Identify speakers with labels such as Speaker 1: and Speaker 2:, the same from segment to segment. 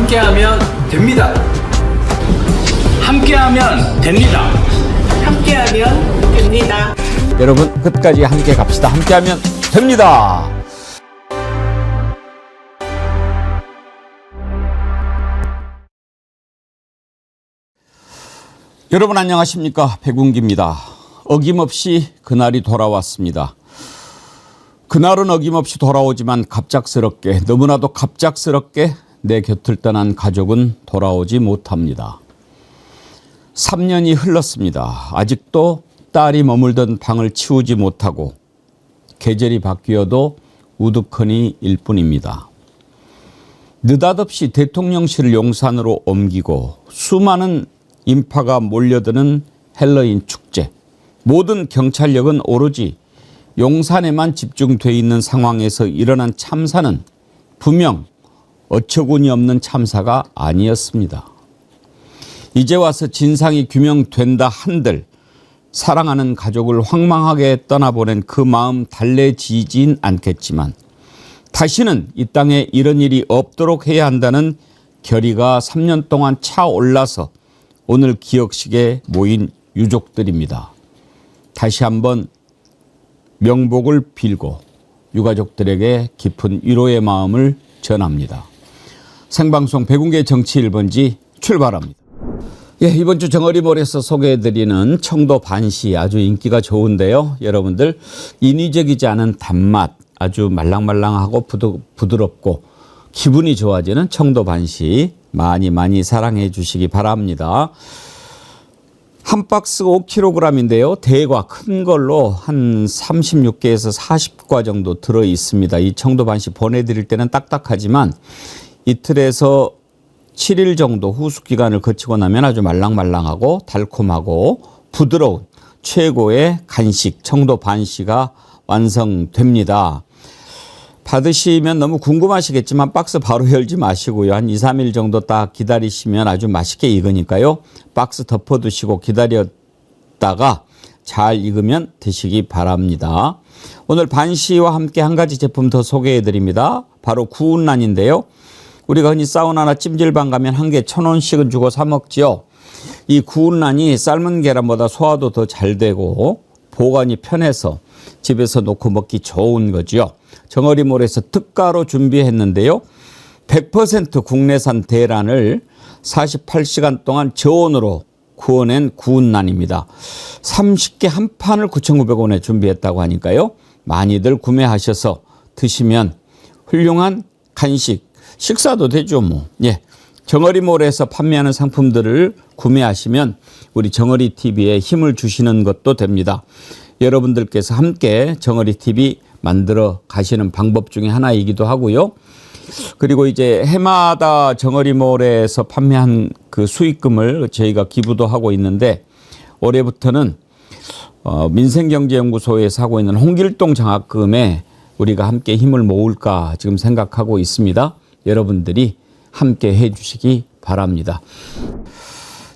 Speaker 1: 함께하면 됩니다. 함께하면 됩니다.
Speaker 2: 함께하면 됩니다.
Speaker 3: 여러분 끝까지 함께 갑시다. 함께하면 됩니다. 여러분 안녕하십니까? 백운기입니다. 어김없이 그날이 돌아왔습니다. 그날은 어김없이 돌아오지만 갑작스럽게, 너무나도 갑작스럽게 내 곁을 떠난 가족은 돌아오지 못합니다. 3년이 흘렀습니다. 아직도 딸이 머물던 방을 치우지 못하고 계절이 바뀌어도 우두커니일 뿐입니다. 느닷없이 대통령실을 용산으로 옮기고 수많은 인파가 몰려드는 헬로윈 축제, 모든 경찰력은 오로지 용산에만 집중돼 있는 상황에서 일어난 참사는 분명 어처구니 없는 참사가 아니었습니다. 이제 와서 진상이 규명된다 한들 사랑하는 가족을 황망하게 떠나보낸 그 마음 달래지진 않겠지만 다시는 이 땅에 이런 일이 없도록 해야 한다는 결의가 3년 동안 차올라서 오늘 기억식에 모인 유족들입니다. 다시 한번 명복을 빌고 유가족들에게 깊은 위로의 마음을 전합니다. 생방송 백운계 정치 1번지 출발합니다. 예, 이번 주 정어리몰에서 소개해드리는 청도 반시 아주 인기가 좋은데요. 여러분들 인위적이지 않은 단맛, 아주 말랑말랑하고 부드럽고 기분이 좋아지는 청도 반시 많이 사랑해 주시기 바랍니다. 한 박스 5kg인데요. 대과 큰 걸로 한 36개에서 40과 정도 들어 있습니다. 이 청도 반시 보내드릴 때는 딱딱하지만 이틀에서 7일 정도 후숙 기간을 거치고 나면 아주 말랑말랑하고 달콤하고 부드러운 최고의 간식 청도 반시가 완성됩니다. 받으시면 너무 궁금하시겠지만 박스 바로 열지 마시고요. 한 2, 3일 정도 딱 기다리시면 아주 맛있게 익으니까요. 박스 덮어두시고 기다렸다가 잘 익으면 드시기 바랍니다. 오늘 반시와 함께 한 가지 제품 더 소개해드립니다. 바로 구운란인데요. 우리가 흔히 사우나나 찜질방 가면 한 개 1,000원씩은 주고 사 먹지요. 이 구운란이 삶은 계란보다 소화도 더 잘 되고 보관이 편해서 집에서 놓고 먹기 좋은 거죠. 정어리몰에서 특가로 준비했는데요. 100% 국내산 대란을 48시간 동안 저온으로 구워낸 구운란입니다. 30개 한 판을 9,900원에 준비했다고 하니까요. 많이들 구매하셔서 드시면 훌륭한 간식, 식사도 되죠 뭐. 예, 정어리몰에서 판매하는 상품들을 구매하시면 우리 정어리TV에 힘을 주시는 것도 됩니다. 여러분들께서 함께 정어리TV 만들어 가시는 방법 중에 하나이기도 하고요. 그리고 이제 해마다 정어리몰에서 판매한 그 수익금을 저희가 기부도 하고 있는데 올해부터는 민생경제연구소에서 하고 있는 홍길동 장학금에 우리가 함께 힘을 모을까 지금 생각하고 있습니다. 여러분들이 함께 해 주시기 바랍니다.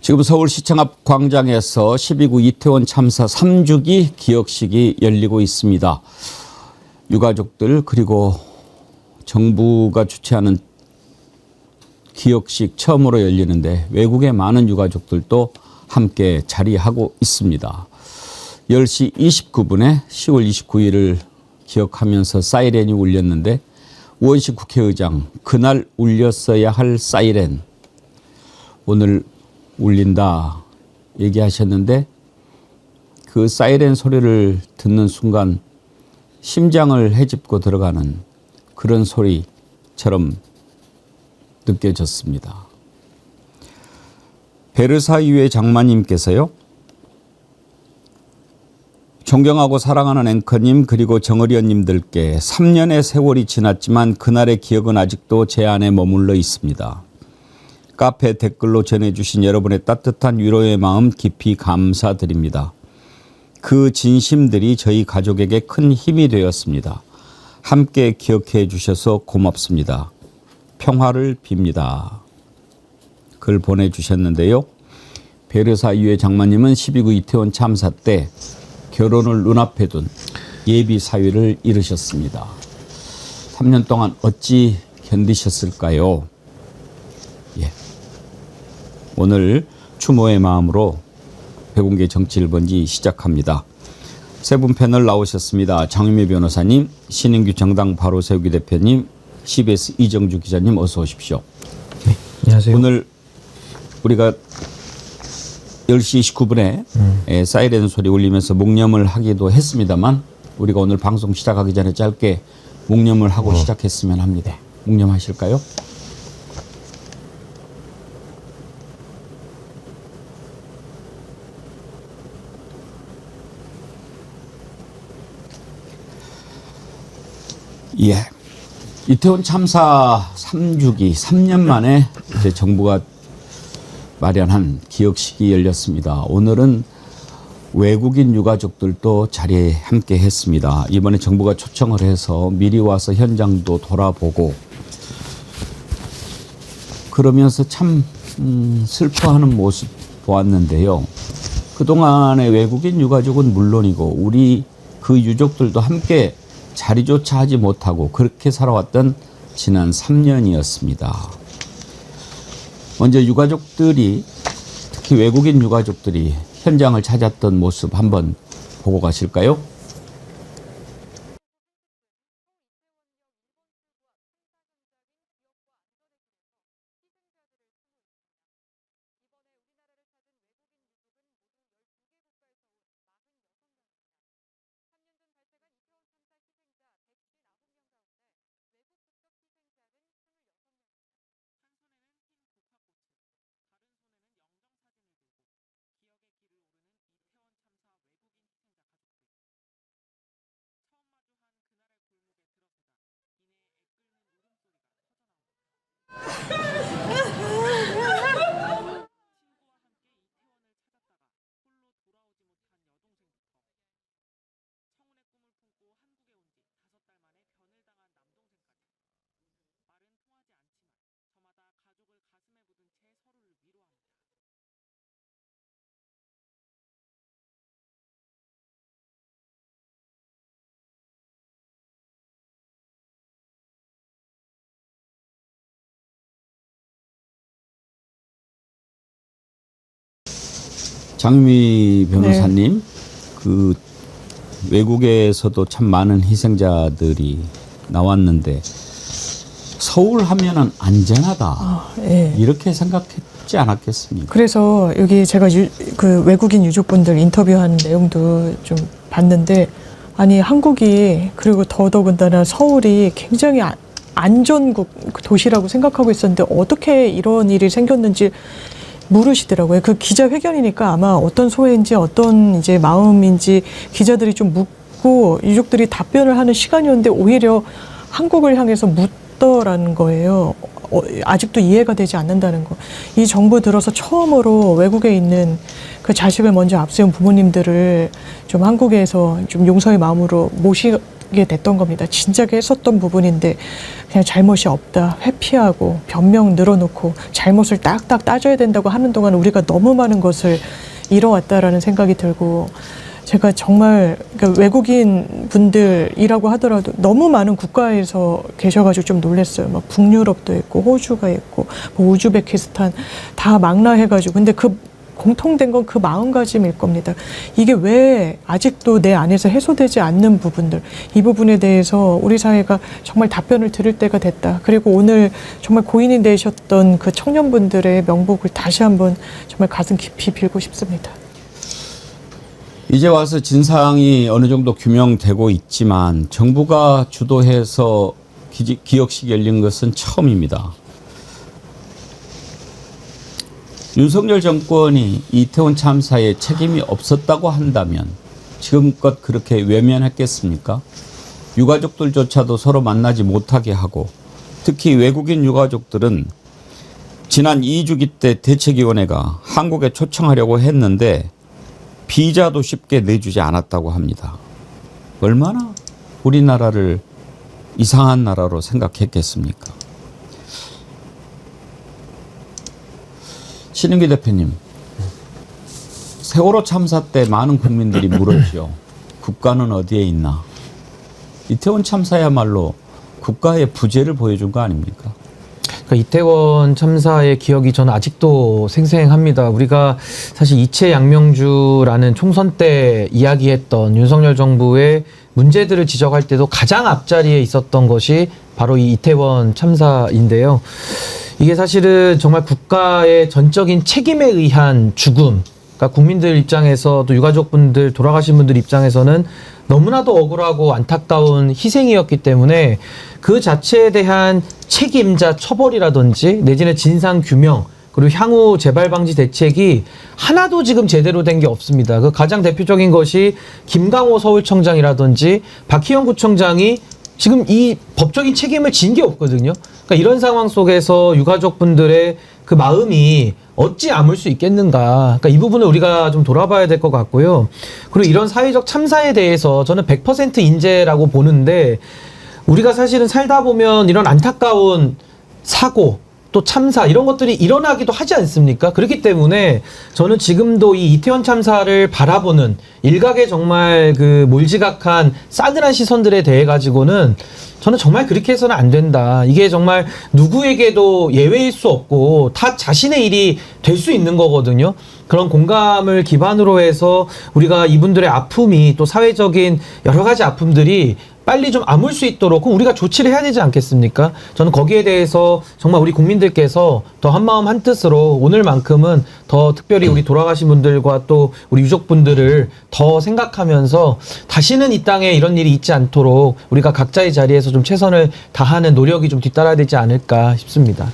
Speaker 3: 지금 서울시청 앞 광장에서 12구 이태원 참사 3주기 기억식이 열리고 있습니다. 유가족들 그리고 정부가 주최하는 기억식 처음으로 열리는데 외국의 많은 유가족들도 함께 자리하고 있습니다. 10시 29분에 10월 29일을 기억하면서 사이렌이 울렸는데 우원식 국회의장 그날 울렸어야 할 사이렌 오늘 울린다 얘기하셨는데 그 사이렌 소리를 듣는 순간 심장을 헤집고 들어가는 그런 소리처럼 느껴졌습니다. 베르사유의 장마님께서요. 존경하고 사랑하는 앵커님 그리고 정어리언님들께 3년의 세월이 지났지만 그날의 기억은 아직도 제 안에 머물러 있습니다. 카페 댓글로 전해주신 여러분의 따뜻한 위로의 마음 깊이 감사드립니다. 그 진심들이 저희 가족에게 큰 힘이 되었습니다. 함께 기억해 주셔서 고맙습니다. 평화를 빕니다. 글 보내주셨는데요. 베르사유의 장마님은 12구 이태원 참사 때 결혼을 눈앞에 둔 예비 사위를 잃으셨습니다. 3년 동안 어찌 견디셨을까요? 오늘 추모의 마음으로 백운계 정치 1번지 시작합니다. 세 분 패널 나오셨습니다. 장유미 변호사님, 신인규 정당 바로 세우기 대표님, CBS 이정주 기자님 어서 오십시오.
Speaker 4: 네, 안녕하세요.
Speaker 3: 오늘 우리가 10시 29분에 사이렌 소리 울리면서 묵념을 하기도 했습니다만 우리가 오늘 방송 시작하기 전에 짧게 묵념을 하고 시작했으면 합니다. 묵념하실까요? 예. 이태원 참사 3주기 3년 만에 이제 정부가 마련한 기억식이 열렸습니다. 오늘은 외국인 유가족들도 자리에 함께 했습니다. 이번에 정부가 초청을 해서 미리 와서 현장도 돌아보고 그러면서 참 슬퍼하는 모습 보았는데요. 그동안의 외국인 유가족은 물론이고 우리 그 유족들도 함께 자리조차 하지 못하고 그렇게 살아왔던 지난 3년이었습니다. 먼저 유가족들이 특히 외국인 유가족들이 현장을 찾았던 모습 한번 보고 가실까요? 장유미 변호사님, 그 외국에서도 참 많은 희생자들이 나왔는데 서울 하면은 안전하다 이렇게 생각했지 않았겠습니까?
Speaker 4: 그래서 여기 제가 그 외국인 유족분들 인터뷰한 내용도 좀 봤는데 아니 한국이 그리고 더더군다나 서울이 굉장히 안전국 도시라고 생각하고 있었는데 어떻게 이런 일이 생겼는지 물으시더라고요. 그 기자회견이니까 아마 어떤 소회인지 어떤 이제 마음인지 기자들이 좀 묻고 유족들이 답변을 하는 시간이었는데 오히려 한국을 향해서 묻더라는 거예요. 아직도 이해가 되지 않는다는 거. 이 정부 들어서 처음으로 외국에 있는 그 자식을 먼저 앞세운 부모님들을 좀 한국에서 좀 용서의 마음으로 모시게 됐던 겁니다. 진작에 했었던 부분인데 그냥 잘못이 없다, 회피하고 변명 늘어놓고 잘못을 딱딱 따져야 된다고 하는 동안 우리가 너무 많은 것을 잃어왔다라는 생각이 들고 제가 정말 그러니까 외국인 분들이라고 하더라도 너무 많은 국가에서 계셔가지고 좀 놀랐어요. 막 북유럽도 있고 호주가 있고 뭐 우즈베키스탄 다 망라해가지고 근데 그 공통된 건 그 마음가짐일 겁니다. 이게 왜 아직도 내 안에서 해소되지 않는 부분들 이 부분에 대해서 우리 사회가 정말 답변을 들을 때가 됐다. 그리고 오늘 정말 고인이 되셨던 그 청년분들의 명복을 다시 한번 정말 가슴 깊이 빌고 싶습니다.
Speaker 3: 이제 와서 진상이 어느 정도 규명되고 있지만 정부가 주도해서 기억식 열린 것은 처음입니다. 윤석열 정권이 이태원 참사에 책임이 없었다고 한다면 지금껏 그렇게 외면했겠습니까? 유가족들조차도 서로 만나지 못하게 하고 특히 외국인 유가족들은 지난 2주기 때 대책위원회가 한국에 초청하려고 했는데 비자도 쉽게 내주지 않았다고 합니다. 얼마나 우리나라를 이상한 나라로 생각했겠습니까? 신인규 대표님, 세월호 참사 때 많은 국민들이 물었죠. 국가는 어디에 있나? 이태원 참사야말로 국가의 부재를 보여준 거 아닙니까?
Speaker 5: 이태원 참사의 기억이 저는 아직도 생생합니다. 우리가 사실 이채 양명주라는 총선 때 이야기했던 윤석열 정부의 문제들을 지적할 때도 가장 앞자리에 있었던 것이 바로 이 이태원 참사인데요. 이게 사실은 정말 국가의 전적인 책임에 의한 죽음, 그러니까 국민들 입장에서 또 유가족분들, 돌아가신 분들 입장에서는 너무나도 억울하고 안타까운 희생이었기 때문에 그 자체에 대한 책임자 처벌이라든지 내지는 진상 규명 그리고 향후 재발 방지 대책이 하나도 지금 제대로 된 게 없습니다. 그 가장 대표적인 것이 김강호 서울청장이라든지 박희영 구청장이 지금 이 법적인 책임을 진 게 없거든요. 그러니까 이런 상황 속에서 유가족분들의 그 마음이 어찌 아물 수 있겠는가. 그러니까 이 부분을 우리가 좀 돌아봐야 될 것 같고요. 그리고 이런 사회적 참사에 대해서 저는 100% 인재라고 보는데 우리가 사실은 살다 보면 이런 안타까운 사고 또 참사 이런 것들이 일어나기도 하지 않습니까? 그렇기 때문에 저는 지금도 이 이태원 참사를 바라보는 일각의 정말 그 몰지각한 싸늘한 시선들에 대해 가지고는 저는 정말 그렇게 해서는 안 된다. 이게 정말 누구에게도 예외일 수 없고 다 자신의 일이 될 수 있는 거거든요. 그런 공감을 기반으로 해서 우리가 이분들의 아픔이 또 사회적인 여러 가지 아픔들이 빨리 좀 아물 수 있도록 그럼 우리가 조치를 해야 되지 않겠습니까? 저는 거기에 대해서 정말 우리 국민들께서 더 한마음 한뜻으로 오늘만큼은 더 특별히 우리 돌아가신 분들과 또 우리 유족분들을 더 생각하면서 다시는 이 땅에 이런 일이 있지 않도록 우리가 각자의 자리에서 좀 최선을 다하는 노력이 좀 뒤따라야 되지 않을까 싶습니다.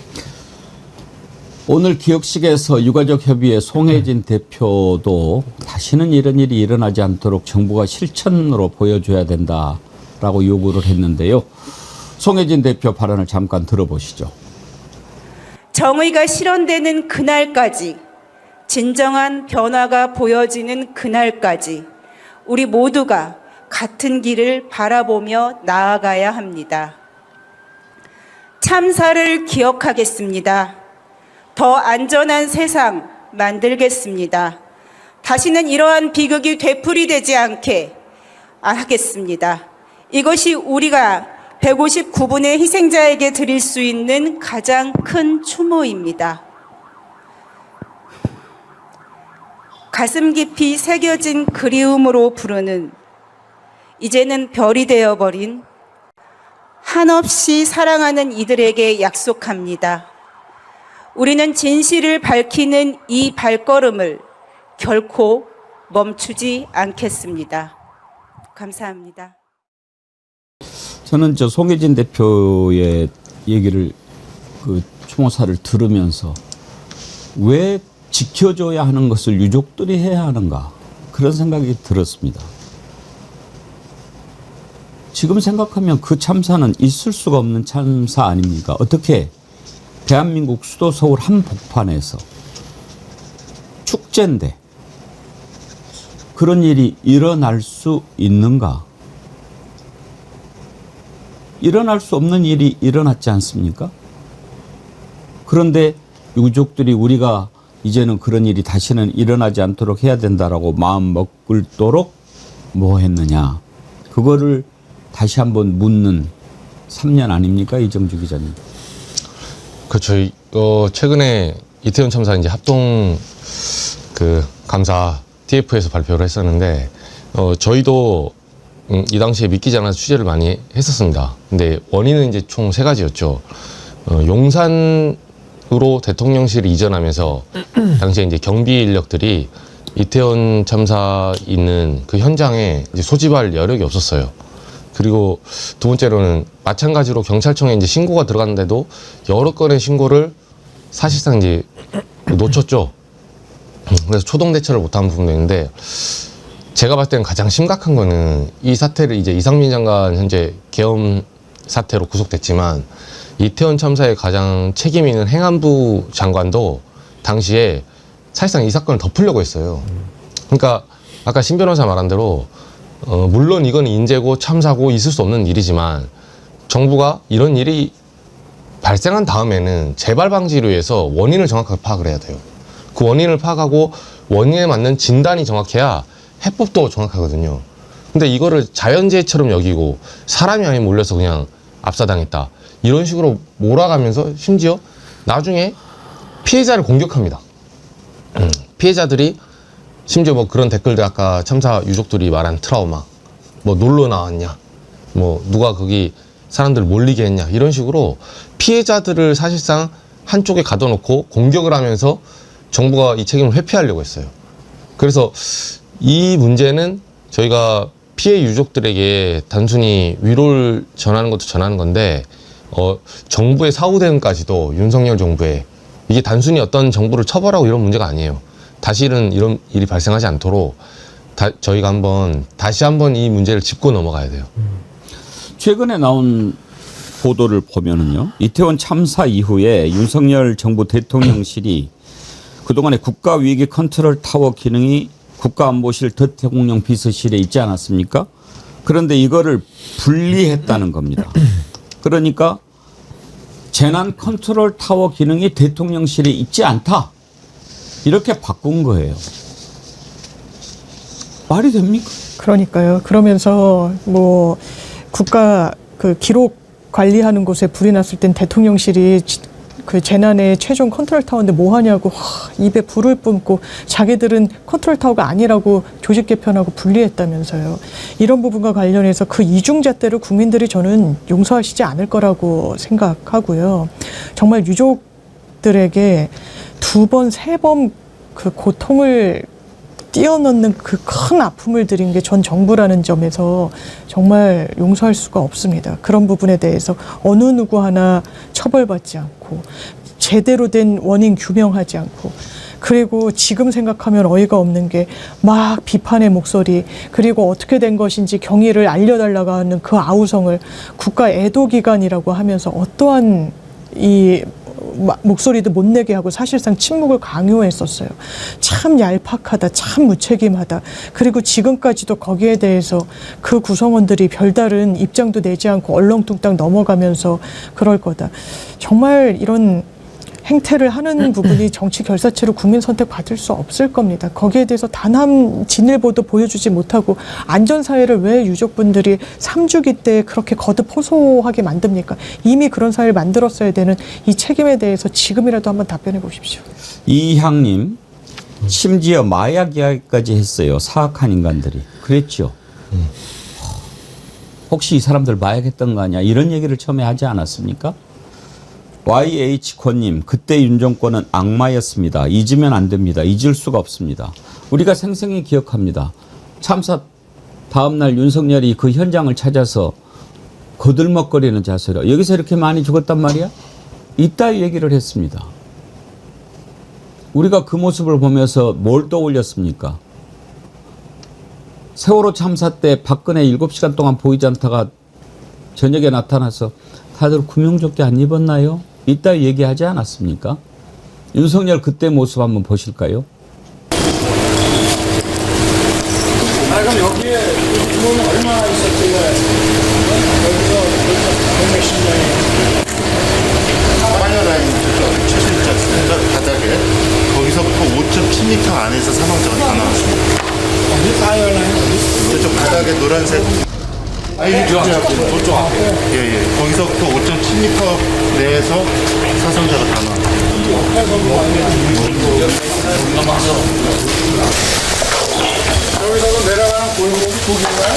Speaker 3: 오늘 기억식에서 유가족협의회 송혜진 대표도 다시는 이런 일이 일어나지 않도록 정부가 실천으로 보여줘야 된다라고 요구를 했는데요. 송혜진 대표 발언을 잠깐 들어보시죠.
Speaker 6: 정의가 실현되는 그날까지, 진정한 변화가 보여지는 그날까지 우리 모두가 같은 길을 바라보며 나아가야 합니다. 참사를 기억하겠습니다. 더 안전한 세상 만들겠습니다. 다시는 이러한 비극이 되풀이되지 않게 하겠습니다. 이것이 우리가 159분의 희생자에게 드릴 수 있는 가장 큰 추모입니다. 가슴 깊이 새겨진 그리움으로 부르는 이제는 별이 되어버린 한없이 사랑하는 이들에게 약속합니다. 우리는 진실을 밝히는 이 발걸음을 결코 멈추지 않겠습니다. 감사합니다.
Speaker 3: 저는 저 송혜진 대표의 얘기를 그 추모사를 들으면서 왜 지켜줘야 하는 것을 유족들이 해야 하는가 그런 생각이 들었습니다. 지금 생각하면 그 참사는 있을 수가 없는 참사 아닙니까? 어떻게 대한민국 수도 서울 한복판에서 축제인데 그런 일이 일어날 수 있는가? 일어날 수 없는 일이 일어났지 않습니까? 그런데 유족들이 우리가 이제는 그런 일이 다시는 일어나지 않도록 해야 된다라고 마음 먹을도록 뭐 했느냐. 그거를 다시 한번 묻는 3년 아닙니까? 이정주 기자님.
Speaker 7: 그렇죠. 최근에 이태원 참사 이제 합동 그 감사 TF에서 발표를 했었는데, 저희도 이 당시에 믿기지 않아서 취재를 많이 했었습니다. 근데 원인은 이제 총 3가지였죠. 용산으로 대통령실을 이전하면서 당시에 이제 경비 인력들이 이태원 참사 있는 그 현장에 이제 소집할 여력이 없었어요. 그리고 두 번째로는 마찬가지로 경찰청에 이제 신고가 들어갔는데도 여러 건의 신고를 사실상 이제 놓쳤죠. 그래서 초동 대처를 못한 부분도 있는데, 제가 봤을 때는 가장 심각한 거는 이 사태를 이제 이상민 장관 현재 계엄 사태로 구속됐지만 이태원 참사에 가장 책임 있는 행안부 장관도 당시에 사실상 이 사건을 덮으려고 했어요. 그러니까 아까 신 변호사 말한 대로 물론 이건 인재고 참사고 있을 수 없는 일이지만 정부가 이런 일이 발생한 다음에는 재발 방지를 위해서 원인을 정확하게 파악을 해야 돼요. 그 원인을 파악하고 원인에 맞는 진단이 정확해야 해법도 정확하거든요. 근데 이거를 자연재해처럼 여기고 사람이 아니면 몰려서 그냥 압사당했다. 이런 식으로 몰아가면서 심지어 나중에 피해자를 공격합니다. 피해자들이 심지어 뭐 그런 댓글들 아까 참사 유족들이 말한 트라우마, 뭐 놀러 나왔냐, 뭐 누가 거기 사람들 몰리게 했냐, 이런 식으로 피해자들을 사실상 한쪽에 가둬놓고 공격을 하면서 정부가 이 책임을 회피하려고 했어요. 그래서 이 문제는 저희가 피해 유족들에게 단순히 위로를 전하는 것도 전하는 건데, 정부의 사후 대응까지도 윤석열 정부의, 이게 단순히 어떤 정부를 처벌하고 이런 문제가 아니에요. 다시는 이런 일이 발생하지 않도록 저희가 다시 한번 이 문제를 짚고 넘어가야 돼요.
Speaker 3: 최근에 나온 보도를 보면은요, 이태원 참사 이후에 윤석열 정부 대통령실이 그동안에 국가위기 컨트롤 타워 기능이 국가안보실 대통령 비서실에 있지 않았습니까? 그런데 이거를 분리했다는 겁니다. 그러니까 재난 컨트롤 타워 기능이 대통령실에 있지 않다, 이렇게 바꾼 거예요. 말이 됩니까?
Speaker 4: 그러니까요. 그러면서 뭐 국가 그 기록 관리하는 곳에 불이 났을 땐 대통령실이 그 재난의 최종 컨트롤 타워인데 뭐 하냐고 입에 불을 뿜고 자기들은 컨트롤 타워가 아니라고 조직 개편하고 분리했다면서요. 이런 부분과 관련해서 그 이중잣대를 국민들이 저는 용서하시지 않을 거라고 생각하고요. 정말 유족들에게 2번, 3번 그 고통을 뛰어넘는 그 큰 아픔을 드린 게 전 정부라는 점에서 정말 용서할 수가 없습니다. 그런 부분에 대해서 어느 누구 하나 처벌받지 않고 제대로 된 원인 규명하지 않고, 그리고 지금 생각하면 어이가 없는 게 막 비판의 목소리, 그리고 어떻게 된 것인지 경위를 알려달라고 하는 그 아우성을 국가 애도기관이라고 하면서 어떠한 이 목소리도 못 내게 하고 사실상 침묵을 강요했었어요. 참 얄팍하다, 참 무책임하다. 그리고 지금까지도 거기에 대해서 그 구성원들이 별다른 입장도 내지 않고 얼렁뚱땅 넘어가면서 그럴 거다. 정말 이런 행태를 하는 부분이 정치 결사체로 국민 선택 받을 수 없을 겁니다. 거기에 대해서 단 한 진일보도 보여주지 못하고 안전사회를 왜 유족분들이 3주기 때 그렇게 거듭 호소하게 만듭니까? 이미 그런 사회를 만들었어야 되는 이 책임에 대해서 지금이라도 한번 답변해 보십시오.
Speaker 3: 이향님, 심지어 마약 이야기까지 했어요. 사악한 인간들이. 그랬죠. 혹시 이 사람들 마약했던 거 아니야? 이런 얘기를 처음에 하지 않았습니까? YH권님, 그때 윤 정권은 악마였습니다. 잊으면 안 됩니다. 잊을 수가 없습니다. 우리가 생생히 기억합니다. 참사 다음 날 윤석열이 그 현장을 찾아서 거들먹거리는 자세로, 여기서 이렇게 많이 죽었단 말이야? 이따위 얘기를 했습니다. 우리가 그 모습을 보면서 뭘 떠올렸습니까? 세월호 참사 때 박근혜 7시간 동안 보이지 않다가 저녁에 나타나서 다들 구명조끼 안 입었나요? 이따 얘기하지 않았습니까? 윤석열 그때 모습 한번 보실까요?
Speaker 1: 그럼 여기에 이거는 얼마나 있었어요? 여기서 몇십 년에
Speaker 8: 4년 안에 최신이었습니다. 바닥에 거기서부터 5.7m 안에서 사망자가 다 나왔습니다.
Speaker 1: 어디 쌓여나요?
Speaker 8: 저쪽 바닥에 노란색
Speaker 1: 저쪽 앞에.
Speaker 8: 예예 거기서부터 5.7m 내에서 사상자가 다 나왔습니다.
Speaker 1: 여기서도 내려가는 골목이 두 개인가요?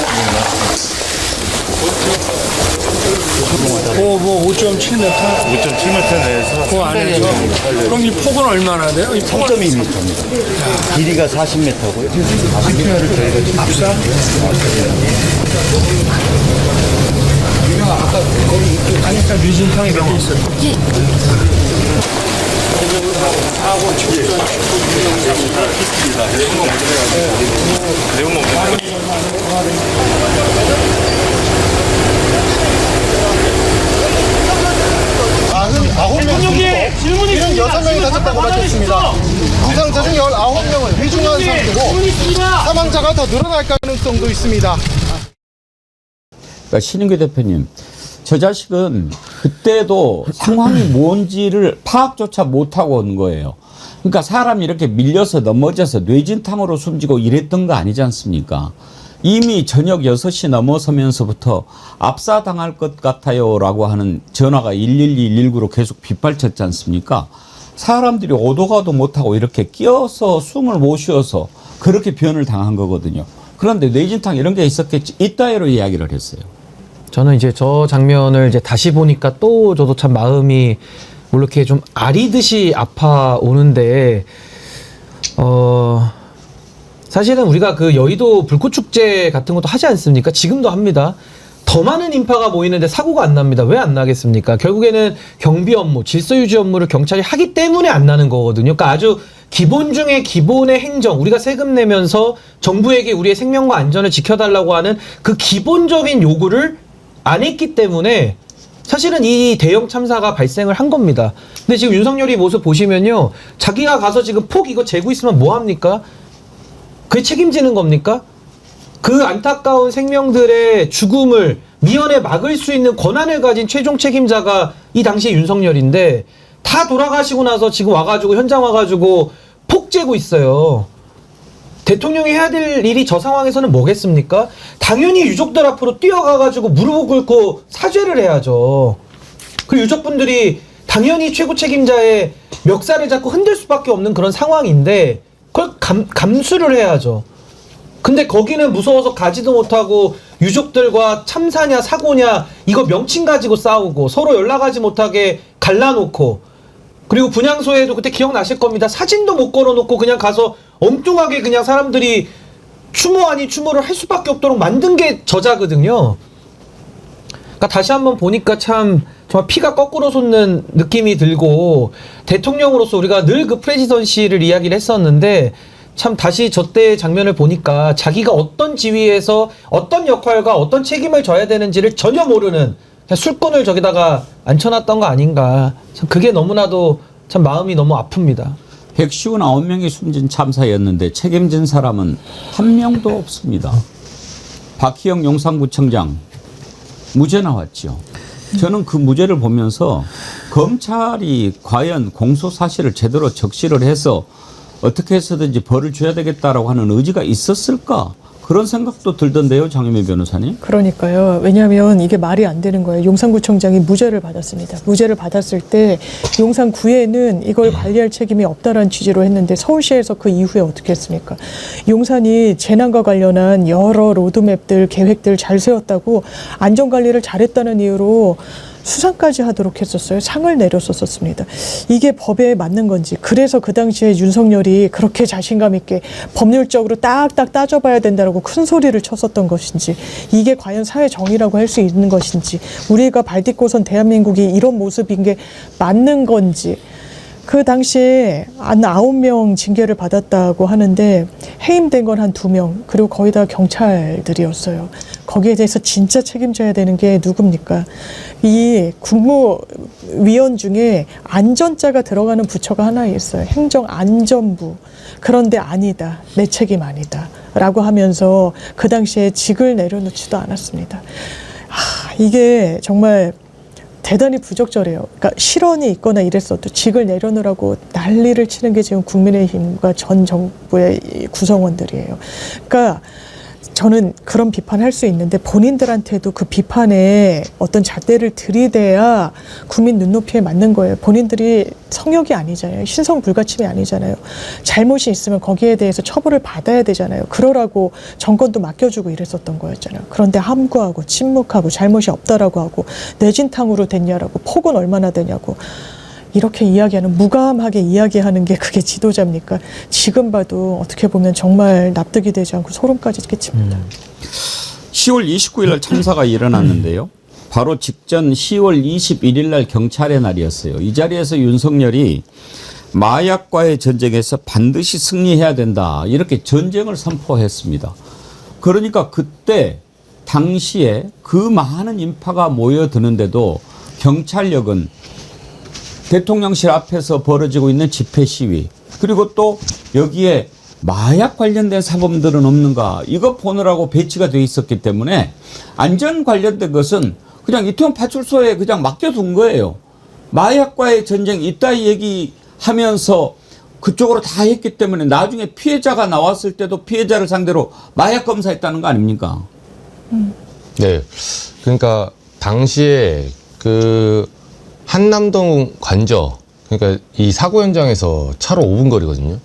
Speaker 1: 뭐 5.7m?
Speaker 8: 5.7m 내에서
Speaker 1: 그 안에서. 그럼 이 폭은 얼마나 돼요? 이 폭은
Speaker 9: 3.2m입니다. 길이가 40m고요.
Speaker 1: 앞산? 아까 거기 가니까 류진탕이 몇 개 있어요. 하고
Speaker 9: 질문이 6명이 다쳤다고 밝혔습니다. 부상자 중 19명은 위중한 상태고 사망자가 더 늘어날 가능성도 있습니다.
Speaker 3: 그러니까 신인규 대표님, 저 자식은 그때도 상황이 뭔지를 파악조차 못하고 온 거예요. 그러니까 사람이 이렇게 밀려서 넘어져서 뇌진탕으로 숨지고 이랬던 거 아니지 않습니까? 이미 저녁 6시 넘어서면서부터 압사당할 것 같아요 라고 하는 전화가 112, 119로 계속 빗발쳤지 않습니까? 사람들이 오도 가도 못하고 이렇게 끼어서 숨을 못 쉬어서 그렇게 변을 당한 거거든요. 그런데 뇌진탕 이런 게 있었겠지. 이따위로 이야기를 했어요.
Speaker 5: 저는 이제 저 장면을 이제 다시 보니까 또 저도 참 마음이 이렇게 좀 아리듯이 아파오는데, 사실은 우리가 그 여의도 불꽃축제 같은 것도 하지 않습니까? 지금도 합니다. 더 많은 인파가 모이는데 사고가 안 납니다. 왜 안 나겠습니까? 결국에는 경비 업무, 질서 유지 업무를 경찰이 하기 때문에 안 나는 거거든요. 그러니까 아주 기본 중에 기본의 행정, 우리가 세금 내면서 정부에게 우리의 생명과 안전을 지켜달라고 하는 그 기본적인 요구를 안 했기 때문에 사실은 이 대형 참사가 발생을 한 겁니다. 근데 지금 윤석열이 모습 보시면요, 자기가 가서 지금 폭 이거 재고 있으면 뭐 합니까? 그게 책임지는 겁니까? 그 안타까운 생명들의 죽음을 미연에 막을 수 있는 권한을 가진 최종 책임자가 이 당시에 윤석열인데, 다 돌아가시고 나서 지금 와가지고 현장 와가지고 폭 재고 있어요. 대통령이 해야 될 일이 저 상황에서는 뭐겠습니까? 당연히 유족들 앞으로 뛰어가가지고 무릎을 꿇고 사죄를 해야죠. 그 유족분들이 당연히 최고 책임자의 멱살을 잡고 흔들 수밖에 없는 그런 상황인데 그걸 감수를 해야죠. 근데 거기는 무서워서 가지도 못하고 유족들과 참사냐 사고냐 이거 명칭 가지고 싸우고 서로 연락하지 못하게 갈라놓고, 그리고 분향소에도 그때 기억나실 겁니다. 사진도 못 걸어놓고 그냥 가서 엉뚱하게 그냥 사람들이 추모 아닌 추모를 할 수밖에 없도록 만든 게 저자거든요. 그러니까 다시 한번 보니까 참 정말 피가 거꾸로 솟는 느낌이 들고, 대통령으로서 우리가 늘 그 프레지던시를 이야기를 했었는데 참 다시 저때 장면을 보니까 자기가 어떤 지위에서 어떤 역할과 어떤 책임을 져야 되는지를 전혀 모르는 그냥 술꾼을 저기다가 앉혀놨던 거 아닌가. 참 그게 너무나도 참 마음이 너무 아픕니다.
Speaker 3: 159명이 숨진 참사였는데 책임진 사람은 한 명도 없습니다. 박희영 용산구청장 무죄 나왔죠. 저는 그 무죄를 보면서 검찰이 과연 공소 사실을 제대로 적시를 해서 어떻게 해서든지 벌을 줘야 되겠다라고 하는 의지가 있었을까? 그런 생각도 들던데요, 장혜미 변호사님.
Speaker 4: 그러니까요. 왜냐하면 이게 말이 안 되는 거예요. 용산구청장이 무죄를 받았습니다. 무죄를 받았을 때 용산구에는 이걸 관리할 책임이 없다라는 취지로 했는데 서울시에서 그 이후에 어떻게 했습니까? 용산이 재난과 관련한 여러 로드맵들, 계획들 잘 세웠다고 안전관리를 잘했다는 이유로 수상까지 하도록 했었어요. 상을 내렸었습니다. 이게 법에 맞는 건지, 그래서 그 당시에 윤석열이 그렇게 자신감 있게 법률적으로 딱딱 따져봐야 된다고 큰 소리를 쳤었던 것인지, 이게 과연 사회 정의라고 할 수 있는 것인지, 우리가 발 딛고선 대한민국이 이런 모습인 게 맞는 건지. 그 당시에 한 9명 징계를 받았다고 하는데 해임된 건 한 2명, 그리고 거의 다 경찰들이었어요. 거기에 대해서 진짜 책임져야 되는 게 누굽니까? 이 국무위원 중에 안전자가 들어가는 부처가 하나 있어요. 행정안전부. 그런데 아니다. 내 책임 아니다. 라고 하면서 그 당시에 직을 내려놓지도 않았습니다. 이게 정말 대단히 부적절해요. 그러니까 실언이 있거나 이랬어도 직을 내려놓으라고 난리를 치는 게 지금 국민의힘과 전 정부의 구성원들이에요. 그러니까 저는 그런 비판할 수 있는데 본인들한테도 그 비판에 어떤 잣대를 들이대야 국민 눈높이에 맞는 거예요. 본인들이 성역이 아니잖아요. 신성 불가침이 아니잖아요. 잘못이 있으면 거기에 대해서 처벌을 받아야 되잖아요. 그러라고 정권도 맡겨주고 이랬었던 거였잖아요. 그런데 함구하고 침묵하고 잘못이 없다라고 하고 뇌진탕으로 됐냐라고, 폭은 얼마나 되냐고 이렇게 이야기하는, 무감하게 이야기하는 게 그게 지도자입니까? 지금 봐도 어떻게 보면 정말 납득이 되지 않고 소름까지 끼칩니다.
Speaker 3: 10월 29일 날 참사가 일어났는데요. 바로 직전 10월 21일 날 경찰의 날이었어요. 이 자리에서 윤석열이 마약과의 전쟁에서 반드시 승리해야 된다, 이렇게 전쟁을 선포했습니다. 그러니까 그때 당시에 그 많은 인파가 모여드는데도 경찰력은 대통령실 앞에서 벌어지고 있는 집회 시위, 그리고 또 여기에 마약 관련된 사범들은 없는가, 이거 보느라고 배치가 돼 있었기 때문에 안전 관련된 것은 그냥 이태원 파출소에 그냥 맡겨둔 거예요. 마약과의 전쟁 이따위 얘기하면서 그쪽으로 다 했기 때문에 나중에 피해자가 나왔을 때도 피해자를 상대로 마약 검사했다는 거 아닙니까?
Speaker 7: 네. 그러니까 당시에 그 한남동 관저, 그러니까 이 사고 현장에서 차로 5분 거리거든요.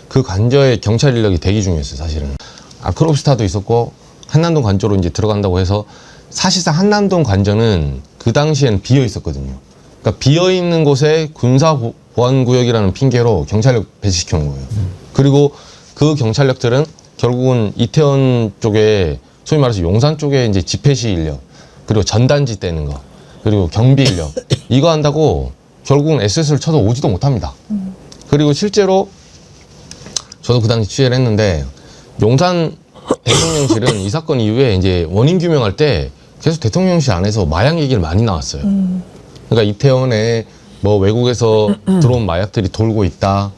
Speaker 7: 그 관저에 경찰 인력이 대기 중이었어요, 사실은. 아크롭스타도 있었고 한남동 관저로 이제 들어간다고 해서 사실상 한남동 관저는 그 당시엔 비어 있었거든요. 그러니까 비어 있는 곳에 군사 보안구역이라는 핑계로 경찰력 배치시켜 놓은 거예요. 그리고 그 경찰력들은 결국은 이태원 쪽에 소위 말해서 용산 쪽에 이제 집회시 인력, 그리고 전단지 떼는 거, 그리고 경비 인력 이거 한다고 결국은 SS를 쳐도 오지도 못합니다. 그리고 실제로 저도 그 당시 취재를 했는데 용산 대통령실은 이 사건 이후에 이제 원인 규명할 때 계속 대통령실 안에서 마약 얘기를 많이 나왔어요. 그러니까 이태원에 뭐 외국에서 들어온 마약들이 돌고 있다.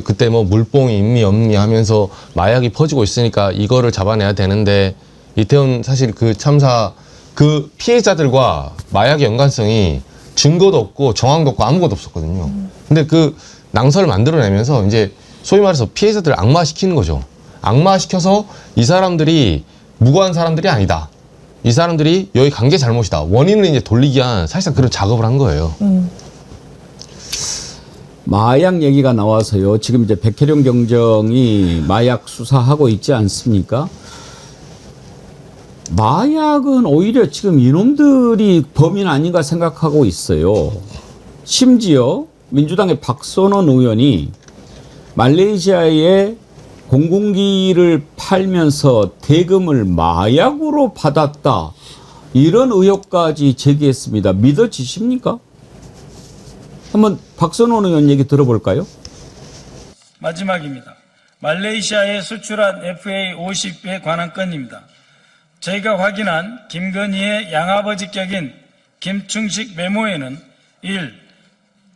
Speaker 7: 그때 뭐 물뽕이 있니 없니 하면서 마약이 퍼지고 있으니까 이거를 잡아내야 되는데 이태원 사실 그 참사 그 피해자들과 마약의 연관성이 증거도 없고 정황도 없고 아무것도 없었거든요. 근데 그 낭설을 만들어내면서 이제 소위 말해서 피해자들을 악마시키는 거죠. 악마시켜서 이 사람들이 무고한 사람들이 아니다. 이 사람들이 여기 강제 잘못이다. 원인을 이제 돌리기 위한 사실상 그런 작업을 한 거예요.
Speaker 3: 마약 얘기가 나와서요. 지금 이제 백혜령 경정이 마약 수사하고 있지 않습니까? 마약은 오히려 지금 이놈들이 범인 아닌가 생각하고 있어요. 심지어 민주당의 박선원 의원이 말레이시아에 공군기를 팔면서 대금을 마약으로 받았다. 이런 의혹까지 제기했습니다. 믿어지십니까? 한번 박선원 의원 얘기 들어볼까요?
Speaker 1: 마지막입니다. 말레이시아에 수출한 FA50에 관한 건입니다. 저희가 확인한 김건희의 양아버지 격인 김충식 메모에는 1.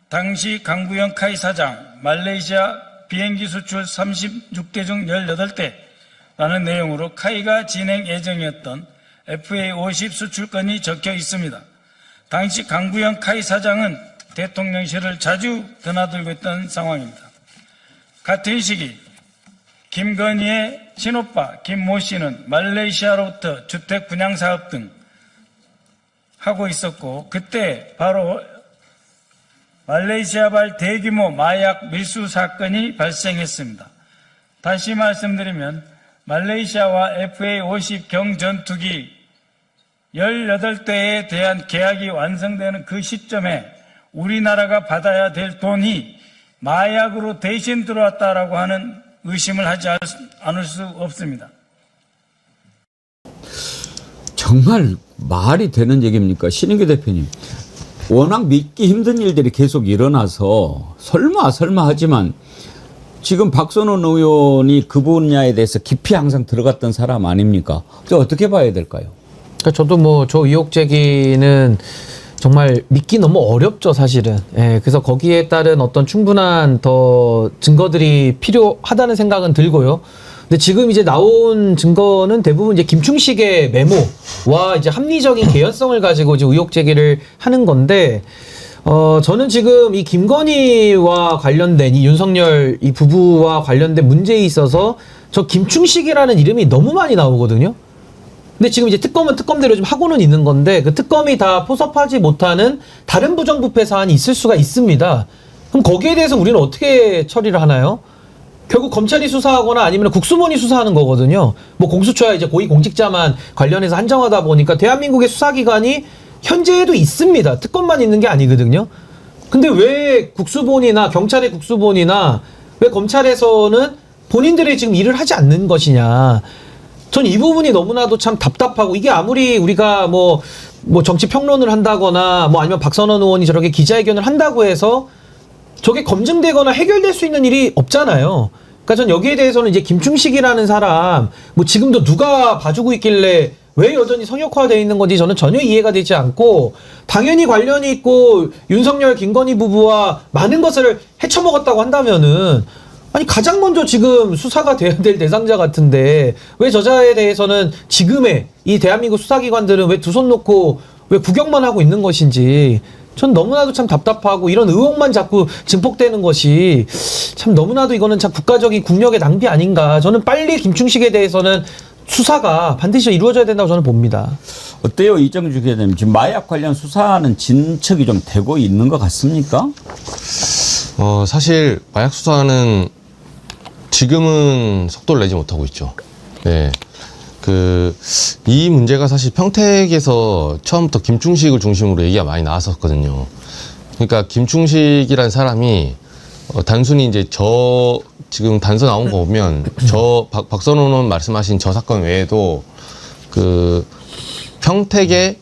Speaker 1: 당시 강구영 카이 사장 말레이시아 비행기 수출 36대 중 18대라는 내용으로 카이가 진행 예정이었던 FA50 수출건이 적혀 있습니다. 당시 강구영 카이 사장은 대통령실을 자주 드나들고 있던 상황입니다. 같은 시기 김건희의 친오빠 김모 씨는 말레이시아로부터 주택 분양 사업 등 하고 있었고 그때 바로 말레이시아발 대규모 마약 밀수 사건이 발생했습니다. 다시 말씀드리면 말레이시아와 FA50 경전투기 18대에 대한 계약이 완성되는 그 시점에 우리나라가 받아야 될 돈이 마약으로 대신 들어왔다라고 하는 의심을 하지 않을 수 없습니다.
Speaker 3: 정말 말이 되는 얘기입니까? 신인규 대표님. 워낙 믿기 힘든 일들이 계속 일어나서 설마 하지만 지금 박선원 의원이 그 분야에 대해서 깊이 항상 들어갔던 사람 아닙니까? 저 어떻게 봐야 될까요?
Speaker 5: 그러니까 저도 뭐 저 의혹 제기는 정말 믿기 너무 어렵죠, 사실은. 예, 그래서 거기에 따른 어떤 충분한 더 증거들이 필요하다는 생각은 들고요. 근데 지금 이제 나온 증거는 대부분 이제 김충식의 메모와 이제 합리적인 개연성을 가지고 이제 의혹 제기를 하는 건데, 저는 지금 이 김건희와 관련된 이 윤석열 이 부부와 관련된 문제에 있어서 저 김충식이라는 이름이 너무 많이 나오거든요. 근데 지금 이제 특검은 특검대로 좀 하고는 있는 건데 그 특검이 다 포섭하지 못하는 다른 부정부패 사안이 있을 수가 있습니다. 그럼 거기에 대해서 우리는 어떻게 처리를 하나요? 결국 검찰이 수사하거나 아니면 국수본이 수사하는 거거든요. 뭐 공수처야 이제 고위공직자만 관련해서 한정하다 보니까 대한민국의 수사기관이 현재에도 있습니다. 특검만 있는 게 아니거든요. 근데 왜 국수본이나 경찰의 국수본이나 왜 검찰에서는 본인들이 지금 일을 하지 않는 것이냐. 전 이 부분이 너무나도 참 답답하고 이게 아무리 우리가 뭐 정치 평론을 한다거나 뭐 아니면 박선원 의원이 저렇게 기자회견을 한다고 해서 저게 검증되거나 해결될 수 있는 일이 없잖아요. 그러니까 전 여기에 대해서는 이제 김충식이라는 사람 뭐 지금도 누가 봐주고 있길래 왜 여전히 성역화되어 있는 건지 저는 전혀 이해가 되지 않고 당연히 관련이 있고 윤석열 김건희 부부와 많은 것을 헤쳐먹었다고 한다면은 아니 가장 먼저 지금 수사가 돼야 될 대상자 같은데 왜 저자에 대해서는 지금의 이 대한민국 수사기관들은 왜 두 손 놓고 왜 구경만 하고 있는 것인지 전 너무나도 참 답답하고 이런 의혹만 자꾸 증폭되는 것이 참 너무나도 이거는 참 국가적인 국력의 낭비 아닌가. 저는 빨리 김충식에 대해서는 수사가 반드시 이루어져야 된다고 저는 봅니다.
Speaker 3: 어때요, 이정주 기자님? 지금 마약 관련 수사는 진척이 좀 되고 있는 것 같습니까?
Speaker 7: 사실 마약 수사는 지금은 속도를 내지 못하고 있죠. 네. 이 문제가 사실 평택에서 처음부터 김충식을 중심으로 얘기가 많이 나왔었거든요. 그러니까 김충식이란 사람이 단순히 이제 지금 단서 나온 거 보면 박선호 의원 말씀하신 저 사건 외에도 평택의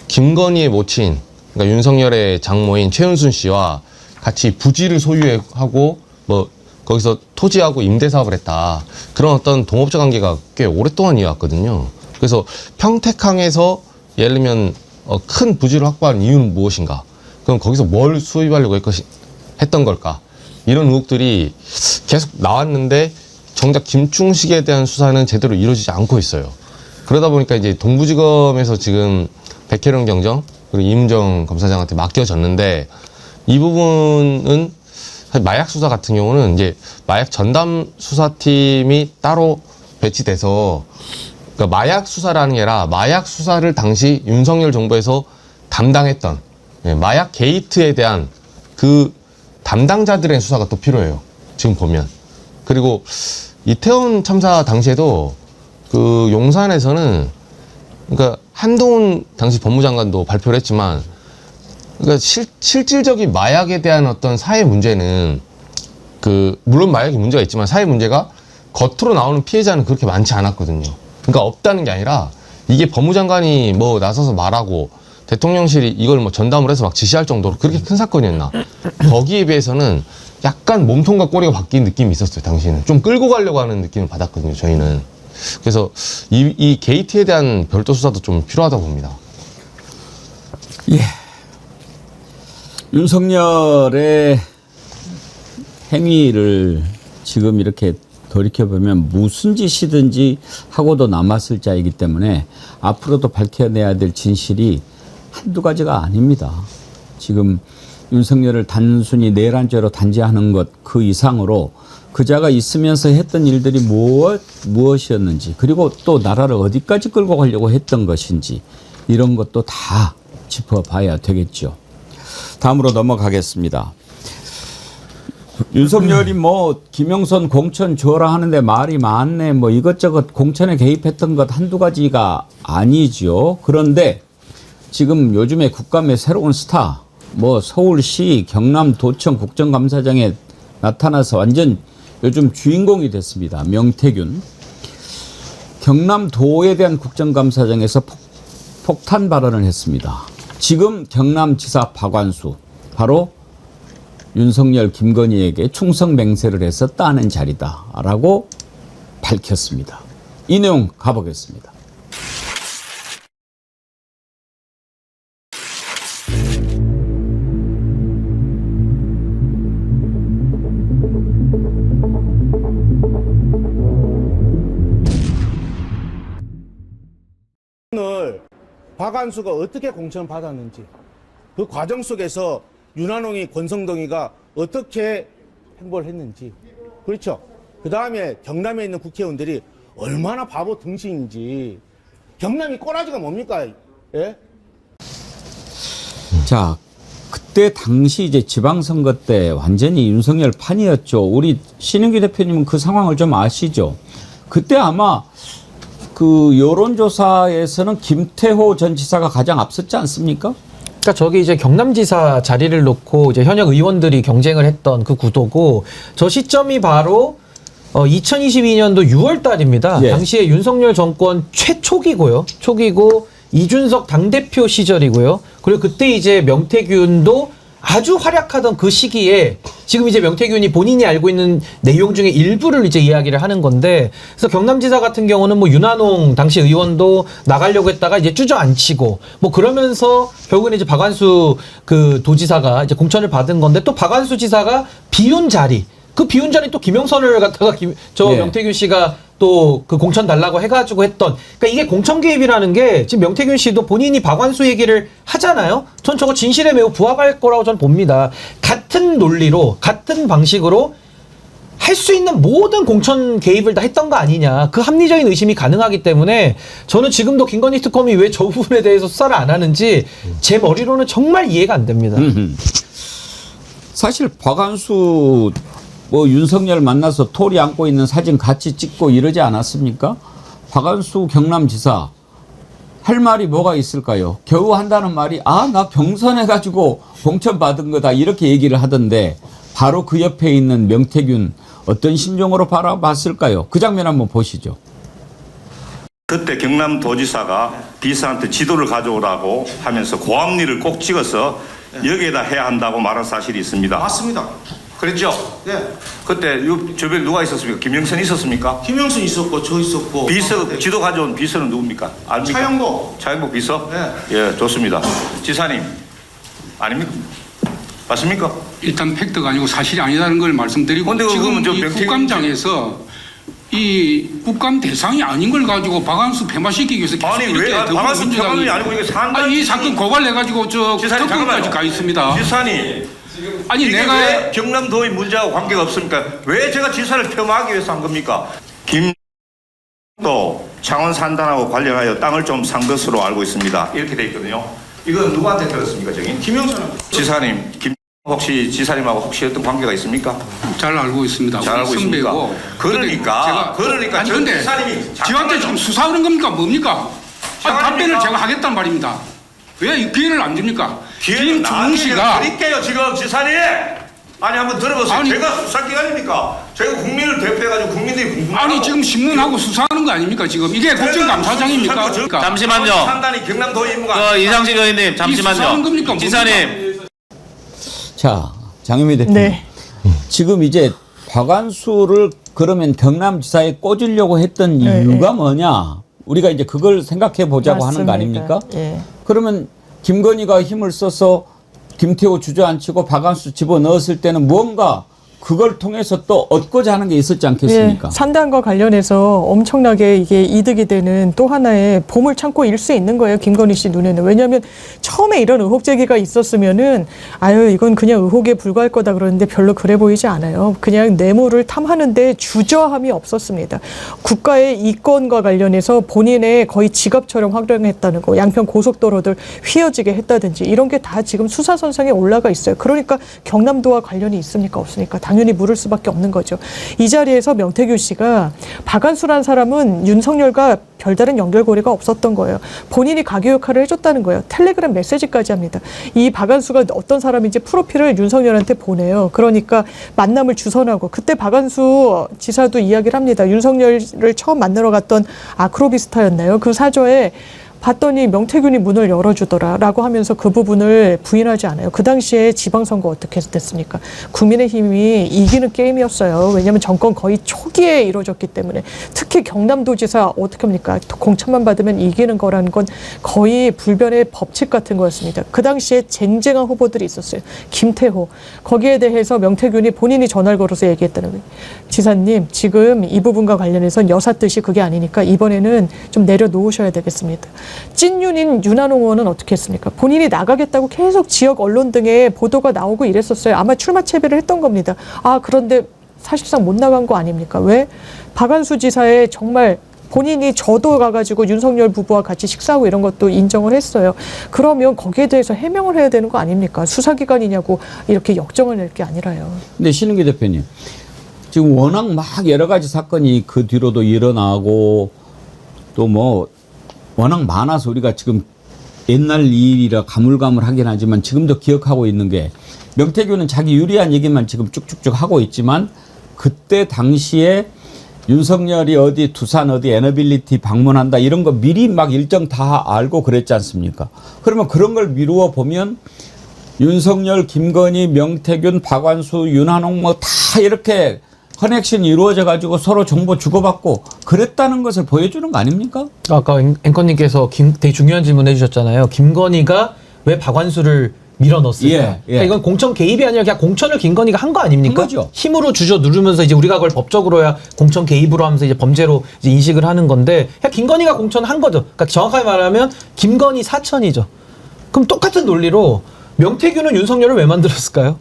Speaker 7: 김건희의 모친, 그러니까 윤석열의 장모인 최은순 씨와 같이 부지를 소유하고 거기서 토지하고 임대 사업을 했다. 그런 어떤 동업자 관계가 꽤 오랫동안 이어왔거든요. 그래서 평택항에서 예를 들면 큰 부지를 확보한 이유는 무엇인가? 그럼 거기서 뭘 수입하려고 했던 걸까? 이런 의혹들이 계속 나왔는데 정작 김충식에 대한 수사는 제대로 이루어지지 않고 있어요. 그러다 보니까 이제 동부지검에서 지금 백혜련 경정 그리고 이문정 검사장한테 맡겨졌는데 이 부분은 마약 수사 같은 경우는 이제 마약 전담 수사팀이 따로 배치돼서 그러니까 마약 수사라는 게 아니라 마약 수사를 당시 윤석열 정부에서 담당했던 마약 게이트에 대한 그 담당자들의 수사가 또 필요해요. 지금 보면. 그리고 이태원 참사 당시에도 용산에서는 그러니까 한동훈 당시 법무장관도 발표를 했지만 그러니까 실질적인 마약에 대한 어떤 사회 문제는 물론 마약이 문제가 있지만 사회 문제가 겉으로 나오는 피해자는 그렇게 많지 않았거든요. 그러니까 없다는 게 아니라 이게 법무장관이 나서서 말하고 대통령실이 이걸 전담을 해서 막 지시할 정도로 그렇게 큰 사건이었나. 거기에 비해서는 약간 몸통과 꼬리가 바뀐 느낌이 있었어요. 당시에는 좀 끌고 가려고 하는 느낌을 받았거든요. 저희는. 그래서 이 게이트에 대한 별도 수사도 좀 필요하다고 봅니다.
Speaker 3: 예. 윤석열의 행위를 지금 이렇게 돌이켜보면 무슨 짓이든지 하고도 남았을 자이기 때문에 앞으로도 밝혀내야 될 진실이 한두 가지가 아닙니다. 지금 윤석열을 단순히 내란죄로 단죄하는 것 그 이상으로 그자가 있으면서 했던 일들이 무엇이었는지 그리고 또 나라를 어디까지 끌고 가려고 했던 것인지 이런 것도 다 짚어봐야 되겠죠. 다음으로 넘어가겠습니다. 윤석열이 김영선 공천 줘라 하는데 말이 많네. 이것저것 공천에 개입했던 것 한두 가지가 아니죠. 그런데 지금 요즘에 국감의 새로운 스타, 서울시, 경남도청 국정감사장에 나타나서 완전 요즘 주인공이 됐습니다. 명태균. 경남도에 대한 국정감사장에서 폭탄 발언을 했습니다. 지금 경남지사 박완수, 바로 윤석열, 김건희에게 충성 맹세를 해서 따낸 자리다라고 밝혔습니다. 이 내용 가보겠습니다.
Speaker 9: 오늘 박완수가 어떻게 공천을 받았는지 그 과정 속에서 윤한홍이 권성동이가 어떻게 행보를 했는지 그렇죠. 그 다음에 경남에 있는 국회의원들이 얼마나 바보 등신인지. 경남이 꼬라지가 뭡니까? 예?
Speaker 3: 자, 그때 당시 이제 지방선거 때 완전히 윤석열 판이었죠. 우리 신은규 대표님은 그 상황을 좀 아시죠? 그때 아마 여론조사에서는 김태호 전 지사가 가장 앞섰지 않습니까?
Speaker 5: 그러니까 저기 이제 경남지사 자리를 놓고 이제 현역 의원들이 경쟁을 했던 그 구도고 저 시점이 바로 2022년도 6월 달입니다.
Speaker 3: 예.
Speaker 5: 당시에 윤석열 정권 최초기고요. 초기고 이준석 당대표 시절이고요. 그리고 그때 이제 명태균도 아주 활약하던 그 시기에 지금 이제 명태균이 본인이 알고 있는 내용 중에 일부를 이제 이야기를 하는 건데, 그래서 경남지사 같은 경우는 윤한홍 당시 의원도 나가려고 했다가 이제 주저앉히고 그러면서 결국은 이제 박완수 그 도지사가 이제 공천을 받은 건데, 또 박완수 지사가 비운 자리, 그 비운 자리 또 김영선을 갖다가
Speaker 3: 네.
Speaker 5: 명태균 씨가 또 그 공천 달라고 해가지고 했던, 그러니까 이게 공천 개입이라는 게 지금 명태균 씨도 본인이 박완수 얘기를 하잖아요. 전 저거 진실에 매우 부합할 거라고 저는 봅니다. 같은 논리로 같은 방식으로 할 수 있는 모든 공천 개입을 다 했던 거 아니냐. 그 합리적인 의심이 가능하기 때문에 저는 지금도 김건희 특검이 왜 저 부분에 대해서 수사를 안 하는지 제 머리로는 정말 이해가 안 됩니다.
Speaker 3: 사실 박완수 뭐 윤석열 만나서 토리 안고 있는 사진 같이 찍고 이러지 않았습니까? 박완수 경남지사 할 말이 뭐가 있을까요? 겨우 한다는 말이 나 경선해가지고 공천 받은 거다 이렇게 얘기를 하던데 바로 그 옆에 있는 명태균 어떤 심정으로 바라봤을까요? 그 장면 한번 보시죠.
Speaker 10: 그때 경남도지사가 비서한테 지도를 가져오라고 하면서 고압리를 꼭 찍어서 여기에다 해야 한다고 말한 사실이 있습니다.
Speaker 9: 맞습니다.
Speaker 10: 그랬죠?
Speaker 9: 네.
Speaker 10: 그때 주변에 누가 있었습니까? 김영선 있었습니까?
Speaker 9: 김영순 있었고 저 있었고.
Speaker 10: 비서 지도 가져온 비서는 누굽니까? 압니까? 차영복 비서?
Speaker 9: 네.
Speaker 10: 예, 좋습니다. 지사님 아닙니까? 맞습니까?
Speaker 11: 일단 팩트가 아니고 사실이 아니라는 걸 말씀드리고
Speaker 10: 근데
Speaker 11: 지금
Speaker 10: 저
Speaker 11: 이
Speaker 10: 명태균
Speaker 11: 국감장에서 이 국감 대상이 아닌 걸 가지고 박완수 폐마시키기 위해서 계속
Speaker 10: 아니
Speaker 11: 이렇게
Speaker 10: 왜 박완수 폐마는 아니고 이게 상당
Speaker 11: 이 사건 고발해가지고 저
Speaker 10: 지사님
Speaker 11: 특검까지 가 있습니다.
Speaker 10: 지사님
Speaker 11: 아니
Speaker 10: 이게
Speaker 11: 내가
Speaker 10: 왜 경남도의 문제하고 관계가 없습니까? 왜 제가 지사를 폄하하기 위해서 한 겁니까? 김도 창원 산단하고 관련하여 땅을 좀 산 것으로 알고 있습니다. 이렇게 돼 있거든요. 이건 누구한테 들었습니까, 저기?
Speaker 9: 김영순
Speaker 10: 지사님, 혹시 지사님하고 혹시 어떤 관계가 있습니까?
Speaker 11: 잘 알고 있습니다.
Speaker 10: 잘 알고 있습니까?
Speaker 11: 선배고.
Speaker 10: 그러니까
Speaker 11: 아니
Speaker 10: 전
Speaker 11: 근데
Speaker 10: 지사님이
Speaker 11: 저한테 지금 수사하는 겁니까 뭡니까? 아니, 답변을 제가 하겠단 말입니다. 왜 이 기회를 안 줍니까? 김종웅 씨가
Speaker 10: 드릴게요 지금 지사님. 아니 한번 들어보세요.
Speaker 11: 아니,
Speaker 10: 제가 수사기관입니까? 제가 국민을 대표해가지고 국민들이 궁금하고.
Speaker 11: 아니 지금 신문하고 수사하는 거 아닙니까 지금? 이게 국정감사장입니까?
Speaker 12: 잠시만요.
Speaker 10: 판단이 경남도 임무가.
Speaker 12: 이상식 의원님
Speaker 11: 수사하는
Speaker 12: 잠시만요.
Speaker 11: 겁니까?
Speaker 12: 지사님.
Speaker 3: 자, 장현미 대표님.
Speaker 4: 네.
Speaker 3: 지금 이제 박완수를 그러면 경남지사에 꽂으려고 했던
Speaker 4: 네,
Speaker 3: 이유가
Speaker 4: 네.
Speaker 3: 뭐냐? 우리가 이제 그걸 생각해 보자고 하는 거
Speaker 4: 맞습니다.
Speaker 3: 아닙니까?
Speaker 4: 예.
Speaker 3: 그러면 김건희가 힘을 써서 김태호 주저앉히고 박완수 집어넣었을 때는 무언가 그걸 통해서 또 얻고자 하는 게 있었지 않겠습니까?
Speaker 4: 예, 산단과 관련해서 엄청나게 이게 이득이 되는 또 하나의 보물 창고일 수 있는 거예요. 김건희 씨 눈에는. 왜냐하면 처음에 이런 의혹 제기가 있었으면은 이건 그냥 의혹에 불과할 거다 그러는데 별로 그래 보이지 않아요. 그냥 뇌물을 탐하는데 주저함이 없었습니다. 국가의 이권과 관련해서 본인의 거의 직업처럼 활용했다는 거, 양평 고속도로들 휘어지게 했다든지 이런 게 다 지금 수사선상에 올라가 있어요. 그러니까 경남도와 관련이 있습니까? 없습니까? 당연히 물을 수밖에 없는 거죠. 이 자리에서 명태균 씨가 박완수라는 사람은 윤석열과 별다른 연결고리가 없었던 거예요. 본인이 가교 역할을 해줬다는 거예요. 텔레그램 메시지까지 합니다. 이 박완수가 어떤 사람인지 프로필을 윤석열한테 보내요. 그러니까 만남을 주선하고 그때 박완수 지사도 이야기를 합니다. 윤석열을 처음 만나러 갔던 아크로비스타였나요? 그 사저에 봤더니 명태균이 문을 열어주더라라고 하면서 그 부분을 부인하지 않아요. 그 당시에 지방선거 어떻게 됐습니까? 국민의힘이 이기는 게임이었어요. 왜냐하면 정권 거의 초기에 이루어졌기 때문에. 특히 경남도지사 어떻게 합니까? 공천만 받으면 이기는 거라는 건 거의 불변의 법칙 같은 거였습니다. 그 당시에 쟁쟁한 후보들이 있었어요. 김태호. 거기에 대해서 명태균이 본인이 전화를 걸어서 얘기했다는 거예요. 지사님, 지금 이 부분과 관련해서 여사 뜻이 그게 아니니까 이번에는 좀 내려놓으셔야 되겠습니다. 찐윤인 윤한홍 의원은 어떻게 했습니까? 본인이 나가겠다고 계속 지역 언론 등에 보도가 나오고 이랬었어요. 아마 출마 채비를 했던 겁니다. 그런데 사실상 못 나간 거 아닙니까? 왜? 박완수 지사의 정말 본인이 저도 가가지고 윤석열 부부와 같이 식사하고 이런 것도 인정을 했어요. 그러면 거기에 대해서 해명을 해야 되는 거 아닙니까? 수사기관이냐고 이렇게 역정을 낼 게 아니라요.
Speaker 3: 근데 신은기 대표님, 지금 워낙 막 여러 가지 사건이 그 뒤로도 일어나고 또 뭐 워낙 많아서 우리가 지금 옛날 일이라 가물가물하긴 하지만 지금도 기억하고 있는 게 명태균은 자기 유리한 얘기만 지금 쭉쭉쭉 하고 있지만 그때 당시에 윤석열이 어디 두산 어디 에너빌리티 방문한다 이런 거 미리 막 일정 다 알고 그랬지 않습니까? 그러면 그런 걸 미루어 보면 윤석열, 김건희, 명태균, 박완수, 윤한홍 뭐 다 이렇게 커넥션이 이루어져 가지고 서로 정보 주고받고 그랬다는 것을 보여주는 거 아닙니까?
Speaker 5: 아까 앵커님께서 되게 중요한 질문 해주셨잖아요. 김건희가 왜 박완수를 밀어넣었을까?
Speaker 3: 예.
Speaker 5: 그러니까 이건 공천 개입이 아니라 그냥 공천을 김건희가 한 거 아닙니까?
Speaker 3: 한 거죠.
Speaker 5: 힘으로 주저 누르면서 이제 우리가 그걸 법적으로야 공천 개입으로 하면서 이제 범죄로 이제 인식을 하는 건데 그냥 김건희가 공천한 거죠. 그러니까 정확하게 말하면 김건희 사천이죠. 그럼 똑같은 논리로 명태균은 윤석열을 왜 만들었을까요?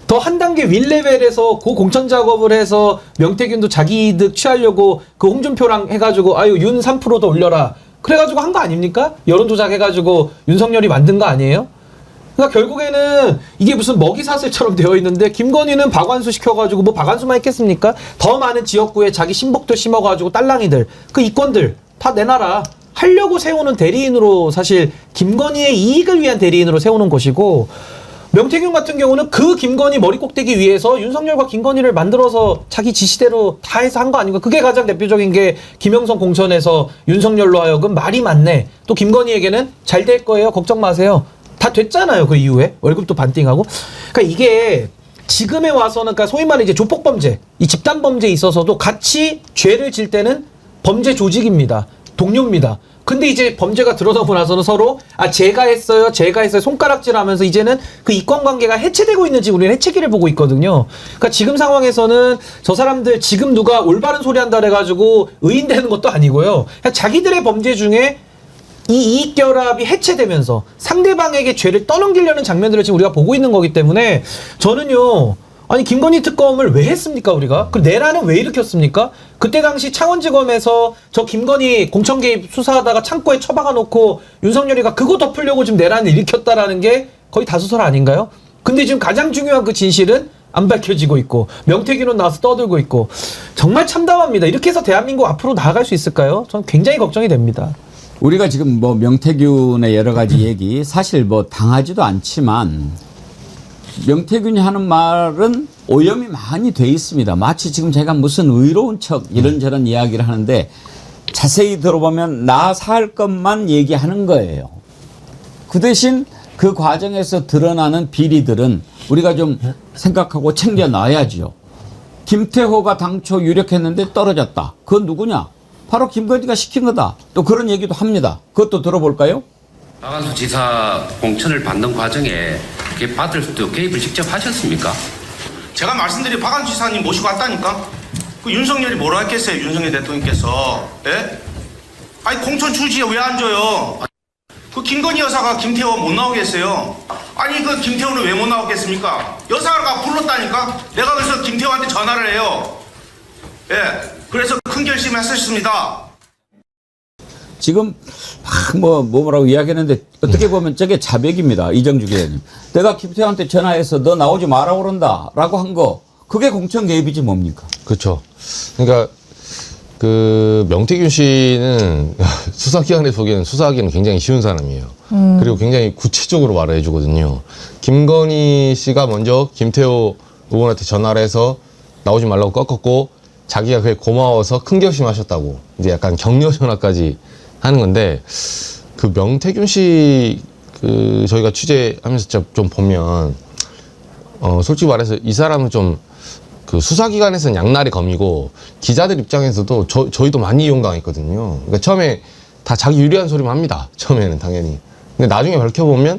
Speaker 5: 더 한 단계 윗레벨에서 그 공천 작업을 해서 명태균도 자기 이득 취하려고 그 홍준표랑 해가지고 아유 윤 3% 더 올려라. 그래가지고 한 거 아닙니까? 여론 조작해가지고 윤석열이 만든 거 아니에요? 그러니까 결국에는 이게 무슨 먹이 사슬처럼 되어 있는데 김건희는 박완수 시켜가지고 뭐 박완수만 했겠습니까? 더 많은 지역구에 자기 신복도 심어가지고 딸랑이들 그 이권들 다 내놔라 하려고 세우는 대리인으로 사실 김건희의 이익을 위한 대리인으로 세우는 것이고 명태균 같은 경우는 그 김건희 머리 꼭대기 위해서 윤석열과 김건희를 만들어서 자기 지시대로 다 해서 한 거 아닌가. 그게 가장 대표적인 게 김영선 공천에서 윤석열로 하여금 말이 많네. 또 김건희에게는 잘 될 거예요. 걱정 마세요. 다 됐잖아요. 그 이후에 월급도 반띵하고. 그러니까 이게 지금에 와서는 그러니까 소위 말해 이제 조폭범죄, 이 집단 범죄에 있어서도 같이 죄를 질 때는 범죄 조직입니다. 동료입니다. 근데 이제 범죄가 드러나고 나서는 서로 제가 했어요 손가락질하면서 이제는 그 이권관계가 해체되고 있는지 우리는 해체기를 보고 있거든요. 그러니까 지금 상황에서는 저 사람들 지금 누가 올바른 소리 한다 해가지고 의인되는 것도 아니고요. 그냥 자기들의 범죄 중에 이 이익결합이 해체되면서 상대방에게 죄를 떠넘기려는 장면들을 지금 우리가 보고 있는 거기 때문에 저는요. 아니 김건희 특검을 왜 했습니까 우리가? 그 내란은 왜 일으켰습니까? 그때 당시 창원지검에서 저 김건희 공천 개입 수사하다가 창고에 처박아 놓고 윤석열이가 그거 덮으려고 지금 내란을 일으켰다라는 게 거의 다수설 아닌가요? 근데 지금 가장 중요한 그 진실은 안 밝혀지고 있고 명태균은 나와서 떠들고 있고 정말 참담합니다. 이렇게 해서 대한민국 앞으로 나아갈 수 있을까요? 저는 굉장히 걱정이 됩니다.
Speaker 3: 우리가 지금 뭐 명태균의 여러 가지 얘기 사실 뭐 당하지도 않지만 명태균이 하는 말은 오염이 많이 돼 있습니다. 마치 지금 제가 무슨 의로운 척 이런저런 이야기를 하는데 자세히 들어보면 나 살 것만 얘기하는 거예요. 그 대신 그 과정에서 드러나는 비리들은 우리가 좀 생각하고 챙겨놔야죠. 김태호가 당초 유력했는데 떨어졌다. 그건 누구냐? 바로 김건희가 시킨 거다. 또 그런 얘기도 합니다. 그것도 들어볼까요?
Speaker 12: 박완수 지사 공천을 받는 과정에 받을 수도 개입을 직접 하셨습니까?
Speaker 13: 제가 말씀드린 박완수 지사님 모시고 왔다니까. 그 윤석열이 뭐라 했겠어요? 윤석열 대통령께서. 예? 아니 공천 출시에 왜 안 줘요? 그 김건희 여사가 김태호 못 나오겠어요? 아니 그 김태호는 왜 못 나오겠습니까? 여사가 불렀다니까. 내가 그래서 김태호한테 전화를 해요. 예. 그래서 큰 결심했었습니다.
Speaker 3: 지금 뭐라고 이야기했는데 어떻게 보면 저게 자백입니다. 이정주 기자님. 내가 김태호한테 전화해서 너 나오지 마라 그런다 라고 한 거 그게 공천 개입이지 뭡니까?
Speaker 7: 그렇죠. 그러니까 그 명태균 씨는 수사기관에서 보기에는 수사하기는 굉장히 쉬운 사람이에요. 그리고 굉장히 구체적으로 말을 해주거든요. 김건희 씨가 먼저 김태호 의원한테 전화를 해서 나오지 말라고 꺾었고 자기가 그게 고마워서 큰 결심하셨다고 이제 약간 격려 전화까지 하는 건데 그 명태균 씨 그 저희가 취재하면서 좀 보면 솔직히 말해서 이 사람은 좀 그 수사기관에서는 양날의 검이고 기자들 입장에서도 저희도 많이 이용당했거든요. 그러니까 처음에 다 자기 유리한 소리만 합니다. 처음에는 당연히. 근데 나중에 밝혀보면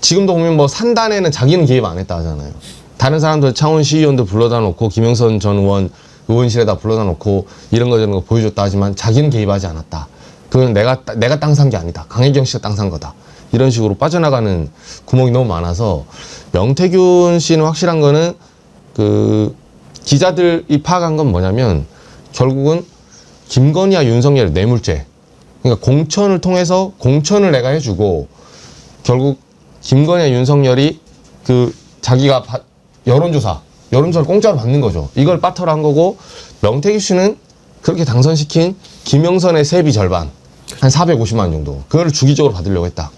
Speaker 7: 지금도 보면 뭐 산단에는 자기는 개입 안 했다 하잖아요. 다른 사람들 창원 시의원도 불러다 놓고 김영선 전 의원 의원실에다 불러다 놓고 이런 거 저런 거 보여줬다 하지만 자기는 개입하지 않았다. 그건 내가 땅 산 게 아니다. 강혜경 씨가 땅 산 거다. 이런 식으로 빠져나가는 구멍이 너무 많아서 명태균 씨는 확실한 거는 그 기자들이 파악한 건 뭐냐면 결국은 김건희와 윤석열의 뇌물죄. 그러니까 공천을 통해서 공천을 내가 해주고 결국 김건희와 윤석열이 그 자기가 여론조사를 공짜로 받는 거죠. 이걸 빠터를 한 거고 명태균 씨는 그렇게 당선시킨 김영선의 세비 절반 한 450만 원 정도 그거를 주기적으로 받으려고 했다.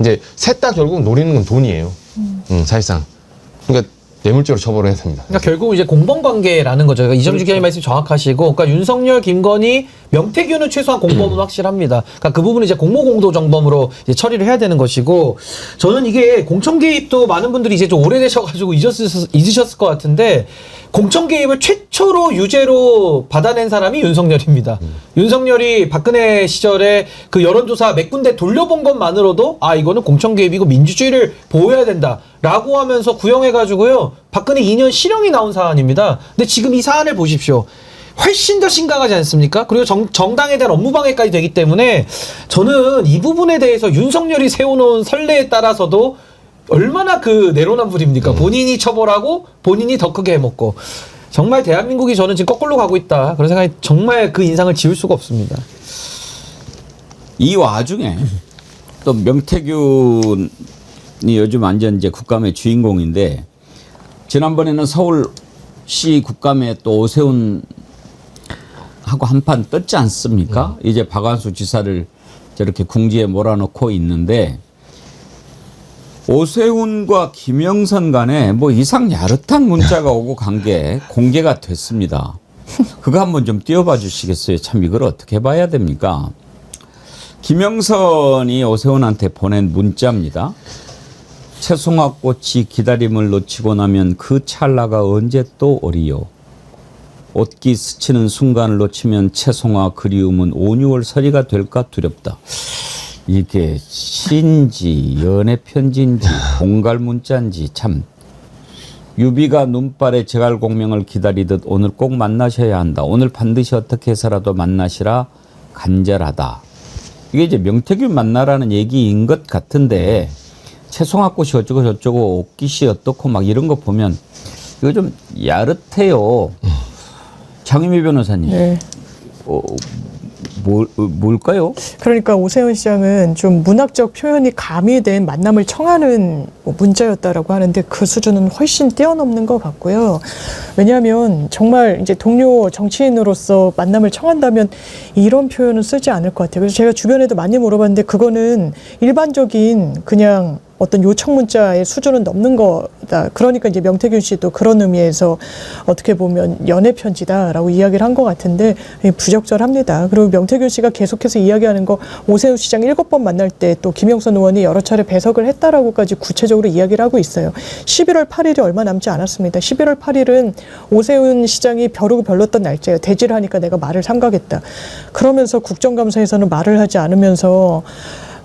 Speaker 7: 이제 셋 다 결국 노리는 건 돈이에요. 사실상. 그러니까 뇌물죄로 처벌해야 됩니다.
Speaker 5: 그러니까 결국 이제 공범관계라는 거죠. 그러니까 이정주 기자님 말씀 정확하시고, 그러니까 윤석열, 김건희, 명태균은 최소한 공범은 확실합니다. 그러니까 그 부분은 이제 공모공도정범으로 이제 처리를 해야 되는 것이고, 저는 이게 공천 개입도 많은 분들이 이제 좀 오래되셔가지고 잊으셨을 것 같은데, 공천 개입을 최초로 유죄로 받아낸 사람이 윤석열입니다. 윤석열이 박근혜 시절에 그 여론조사 몇 군데 돌려본 것만으로도 아 이거는 공천 개입이고 민주주의를 보호해야 된다라고 하면서 구형해가지고요 박근혜 2년 실형이 나온 사안입니다. 근데 지금 이 사안을 보십시오. 훨씬 더 심각하지 않습니까? 그리고 정당에 대한 업무방해까지 되기 때문에 저는 이 부분에 대해서 윤석열이 세워놓은 선례에 따라서도 얼마나 그 내로남불입니까? 본인이 처벌하고 본인이 더 크게 해먹고 정말 대한민국이 저는 지금 거꾸로 가고 있다. 그런 생각이 정말 그 인상을 지울 수가 없습니다.
Speaker 3: 이 와중에 또 명태균이 요즘 완전 이제 국감의 주인공인데 지난번에는 서울시 국감에 또 오세훈 하고 한판 떴지 않습니까? 이제 박완수 지사를 저렇게 궁지에 몰아넣고 있는데 오세훈과 김영선 간에 뭐 이상 야릇한 문자가 오고 간 게 공개가 됐습니다. 그거 한번 좀 띄워봐 주시겠어요? 참 이걸 어떻게 봐야 됩니까? 김영선이 오세훈한테 보낸 문자입니다. 채송화꽃이 기다림을 놓치고 나면 그 찰나가 언제 또 오리요. 옷기 스치는 순간을 놓치면 채송화 그리움은 5, 6월 서리가 될까 두렵다. 이게 시인지 연애 편지인지 공갈 문자인지 참 유비가 눈발의 제갈공명을 기다리듯 오늘 꼭 만나셔야 한다. 오늘 반드시 어떻게 해서라도 만나시라 간절하다. 이게 이제 명태균 만나라는 얘기인 것 같은데 채송화꽃이 어쩌고 저쩌고 옷깃이 어떻고 막 이런 거 보면 이거 좀 야릇해요. 장유미 변호사님.
Speaker 4: 네.
Speaker 3: 뭘까요?
Speaker 4: 그러니까 오세훈 시장은 좀 문학적 표현이 가미된 만남을 청하는 문자였다라고 하는데 그 수준은 훨씬 뛰어넘는 것 같고요. 왜냐하면 정말 이제 동료 정치인으로서 만남을 청한다면 이런 표현은 쓰지 않을 것 같아요. 그래서 제가 주변에도 많이 물어봤는데 그거는 일반적인 그냥 어떤 요청 문자의 수준은 넘는 거다. 그러니까 이제 명태균 씨도 그런 의미에서 어떻게 보면 연애 편지다라고 이야기를 한 것 같은데 부적절합니다. 그리고 명태균 씨가 계속해서 이야기하는 거 오세훈 시장 7번 만날 때 또 김영선 의원이 여러 차례 배석을 했다라고까지 구체적으로 이야기를 하고 있어요. 11월 8일이 얼마 남지 않았습니다. 11월 8일은 오세훈 시장이 벼르고 별렀던 날짜예요. 대지를 하니까 내가 말을 삼가겠다. 그러면서 국정감사에서는 말을 하지 않으면서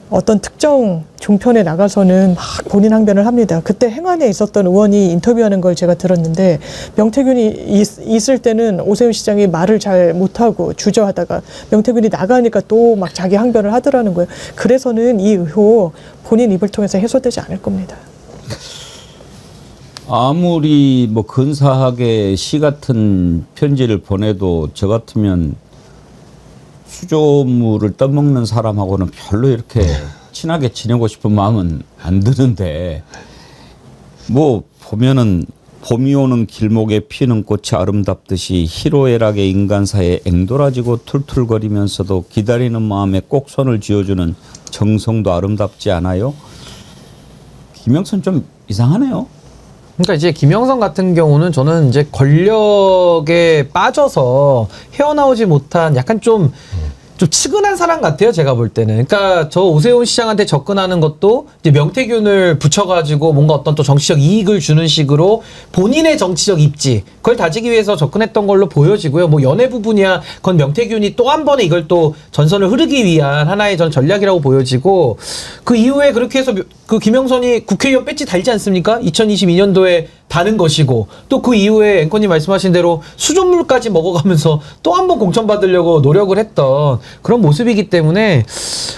Speaker 4: 어떤 특정 종편에 나가서는 막 본인 항변을 합니다. 그때 행안에 있었던 의원이 인터뷰하는 걸 제가 들었는데 명태균이 있을 때는 오세훈 시장이 말을 잘 못하고 주저하다가 명태균이 나가니까 또 막 자기 항변을 하더라는 거예요. 그래서는 이 의혹 본인 입을 통해서 해소되지 않을 겁니다.
Speaker 3: 아무리 뭐 근사하게 시 같은 편지를 보내도 저 같으면 수조물을 떠먹는 사람하고는 별로 이렇게 친하게 지내고 싶은 마음은 안 드는데 뭐 보면은 봄이 오는 길목에 피는 꽃이 아름답듯이 희로애락의 인간사에 앵돌아지고 툴툴거리면서도 기다리는 마음에 꼭 손을 쥐어주는 정성도 아름답지 않아요? 김영선 좀 이상하네요.
Speaker 5: 그러니까 이제 김영선 같은 경우는 저는 이제 권력에 빠져서 헤어나오지 못한 약간 좀 측은한 사람 같아요, 제가 볼 때는. 그러니까 저 오세훈 시장한테 접근하는 것도 이제 명태균을 붙여가지고 뭔가 어떤 또 정치적 이익을 주는 식으로 본인의 정치적 입지, 그걸 다지기 위해서 접근했던 걸로 보여지고요. 뭐 연애 부분이야, 그건 명태균이 또 한 번에 이걸 또 전선을 흐르기 위한 하나의 전 전략이라고 보여지고, 그 이후에 그렇게 해서 그 김영선이 국회의원 배지 달지 않습니까? 2022년도에 다는 것이고, 또 그 이후에 앵커님 말씀하신 대로 수돗물까지 먹어가면서 또 한 번 공천받으려고 노력을 했던 그런 모습이기 때문에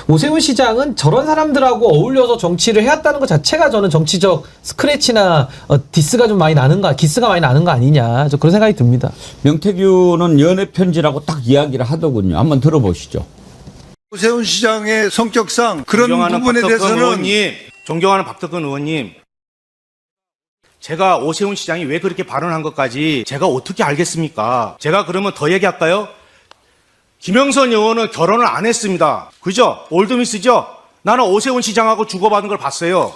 Speaker 5: 오세훈 시장은 저런 사람들하고 어울려서 정치를 해왔다는 것 자체가 저는 정치적 스크래치나 디스가 좀 많이 나는 거, 기스가 많이 나는 거 아니냐, 저 그런 생각이 듭니다.
Speaker 3: 명태균은 연애 편지라고 딱 이야기를 하더군요. 한번 들어보시죠.
Speaker 14: 오세훈 시장의 성격상 그런 부분에 대해서는
Speaker 13: 존경하는 박덕근 의원님, 제가 오세훈 시장이 왜 그렇게 발언한 것까지 제가 어떻게 알겠습니까? 제가 그러면 더 얘기할까요? 김영선 의원은 결혼을 안 했습니다. 그죠? 올드미스죠? 나는 오세훈 시장하고 주고받은 걸 봤어요.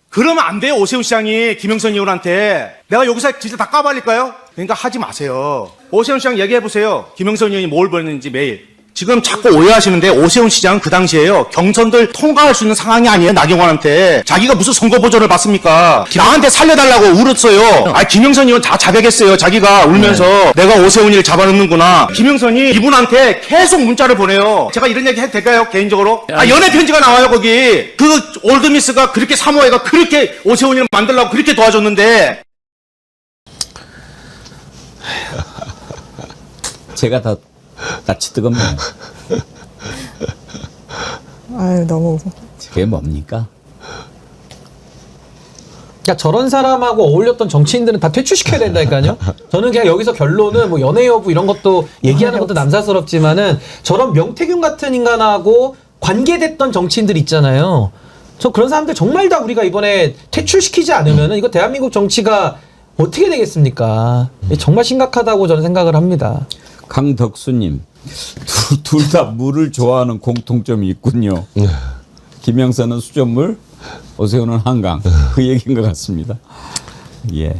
Speaker 13: 그러면 안 돼요. 오세훈 시장이 김영선 의원한테. 내가 여기서 진짜 다 까발릴까요? 그러니까 하지 마세요. 오세훈 시장 얘기해보세요. 김영선 의원이 뭘 벌였는지 매일. 지금 자꾸 오해하시는데 오세훈 시장은 그 당시에요. 경선들 통과할 수 있는 상황이 아니에요. 나경원한테. 자기가 무슨 선거 보조를 받습니까? 나한테 살려달라고 울었어요. 김영선 의원 다 자백했어요. 자기가 울면서 내가 오세훈이를 잡아놓는구나. 김영선이 이분한테 계속 문자를 보내요. 제가 이런 얘기 해도 될까요? 개인적으로? 연애 편지가 나와요. 거기. 그 올드미스가 그렇게 사모해가 그렇게 오세훈이를 만들려고 그렇게 도와줬는데.
Speaker 3: 제가 다 낯이 뜨겁네요.
Speaker 4: 아유, 너무.
Speaker 3: 그게 뭡니까?
Speaker 5: 그러니까 저런 사람하고 어울렸던 정치인들은 다 퇴출시켜야 된다니까요. 저는 그냥 여기서 결론은 뭐 연애 여부 이런 것도 얘기하는 것도 남사스럽지만은 저런 명태균 같은 인간하고 관계됐던 정치인들 있잖아요. 저 그런 사람들 정말 다 우리가 이번에 퇴출시키지 않으면은 이거 대한민국 정치가 어떻게 되겠습니까? 정말 심각하다고 저는 생각을 합니다.
Speaker 3: 강덕수님, 둘 다 물을 좋아하는 공통점이 있군요. 김영선은 수돗물, 오세훈은 한강. 그 얘기인 것 같습니다. 예.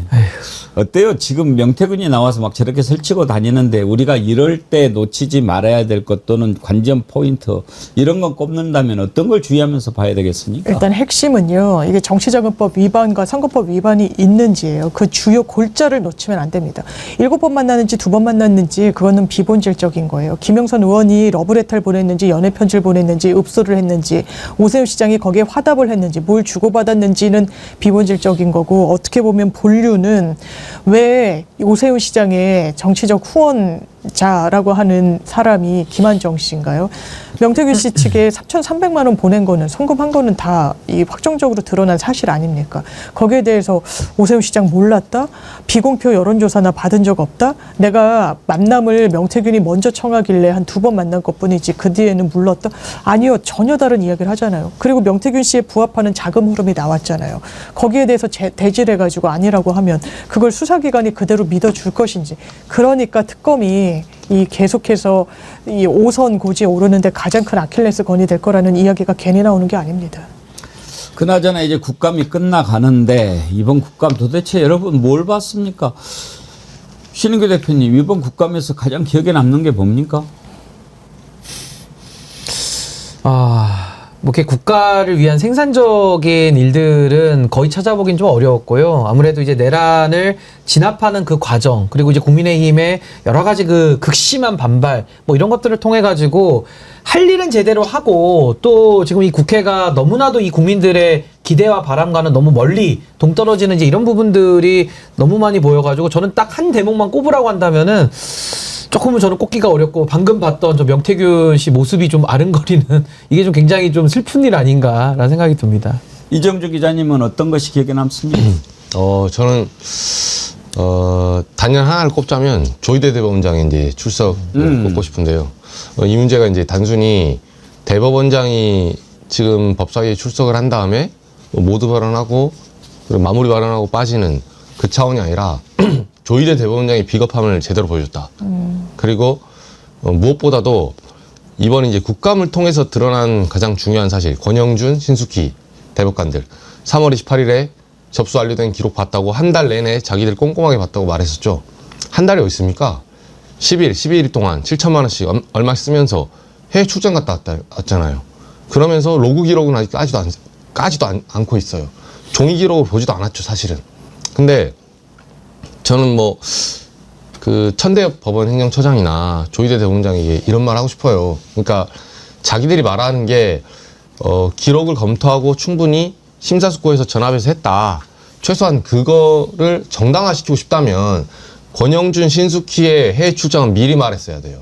Speaker 3: 어때요? 지금 명태균이 나와서 막 저렇게 설치고 다니는데 우리가 이럴 때 놓치지 말아야 될 것 또는 관전 포인트 이런 건 꼽는다면 어떤 걸 주의하면서 봐야 되겠습니까?
Speaker 4: 일단 핵심은요. 이게 정치자금법 위반과 선거법 위반이 있는지예요. 그 주요 골자를 놓치면 안 됩니다. 7번 만났는지 2번 만났는지 그거는 비본질적인 거예요. 김영선 의원이 러브레터를 보냈는지 연애 편지를 보냈는지 읍소를 했는지 오세훈 시장이 거기에 화답을 했는지 뭘 주고받았는지는 비본질적인 거고 어떻게 보면 본류는 왜 오세훈 시장의 정치적 후원자라고 하는 사람이 김한정 씨인가요? 명태균 씨 측에 3,300만 원 보낸 거는 송금한 거는 다 이 확정적으로 드러난 사실 아닙니까? 거기에 대해서 오세훈 시장 몰랐다? 비공표 여론조사나 받은 적 없다? 내가 만남을 명태균이 먼저 청하길래 한 2번 만난 것뿐이지 그 뒤에는 몰랐다? 아니요. 전혀 다른 이야기를 하잖아요. 그리고 명태균 씨에 부합하는 자금 흐름이 나왔잖아요. 거기에 대해서 대질해가지고 아니라고 하면 그걸 수사기관이 그대로 믿어줄 것인지. 그러니까 특검이 이 계속해서 이 5선 고지에 오르는데 가장 큰 아킬레스건이 될 거라는 이야기가 괜히 나오는 게 아닙니다.
Speaker 3: 그나저나 이제 국감이 끝나가는데 이번 국감 도대체 여러분 뭘 봤습니까? 신인규 대표님 이번 국감에서 가장 기억에 남는 게 뭡니까?
Speaker 5: 뭐 이렇게 국가를 위한 생산적인 일들은 거의 찾아보긴 좀 어려웠고요. 아무래도 이제 내란을 진압하는 그 과정, 그리고 이제 국민의힘의 여러 가지 그 극심한 반발, 뭐 이런 것들을 통해 가지고 할 일은 제대로 하고 또 지금 이 국회가 너무나도 이 국민들의 기대와 바람과는 너무 멀리 동떨어지는 이제 이런 부분들이 너무 많이 보여가지고 저는 딱 한 대목만 꼽으라고 한다면은 조금은 저는 꼽기가 어렵고 방금 봤던 저 명태균 씨 모습이 좀 아른거리는 이게 좀 굉장히 좀 슬픈 일 아닌가라는 생각이 듭니다.
Speaker 3: 이정주 기자님은 어떤 것이 기억에 남습니까?
Speaker 7: 저는 단연 하나를 꼽자면 조희대 대법원장의 이제 출석을 꼽고 싶은데요. 이 문제가 이제 단순히 대법원장이 지금 법사위에 출석을 한 다음에 모두 발언하고 그리고 마무리 발언하고 빠지는 그 차원이 아니라 조희대 대법원장의 비겁함을 제대로 보여줬다. 그리고 무엇보다도 이번 이제 국감을 통해서 드러난 가장 중요한 사실, 권영준, 신숙희 대법관들 3월 28일에 접수 완료된 기록 봤다고 한 달 내내 자기들 꼼꼼하게 봤다고 말했었죠. 한 달이 어디 있습니까? 12일 동안 7천만 원씩 얼마씩 쓰면서 해외 출장 갔다 왔잖아요. 그러면서 로그 기록은 아직 까지도 않고 있어요. 종이 기록을 보지도 않았죠, 사실은. 근데 저는 뭐 그 천대엽 법원 행정처장이나 조희대 대법원장에게 이런 말 하고 싶어요. 그러니까 자기들이 말하는 게 기록을 검토하고 충분히 심사숙고해서 전압해서 했다. 최소한 그거를 정당화시키고 싶다면 권영준, 신숙희의 해외 출장은 미리 말했어야 돼요.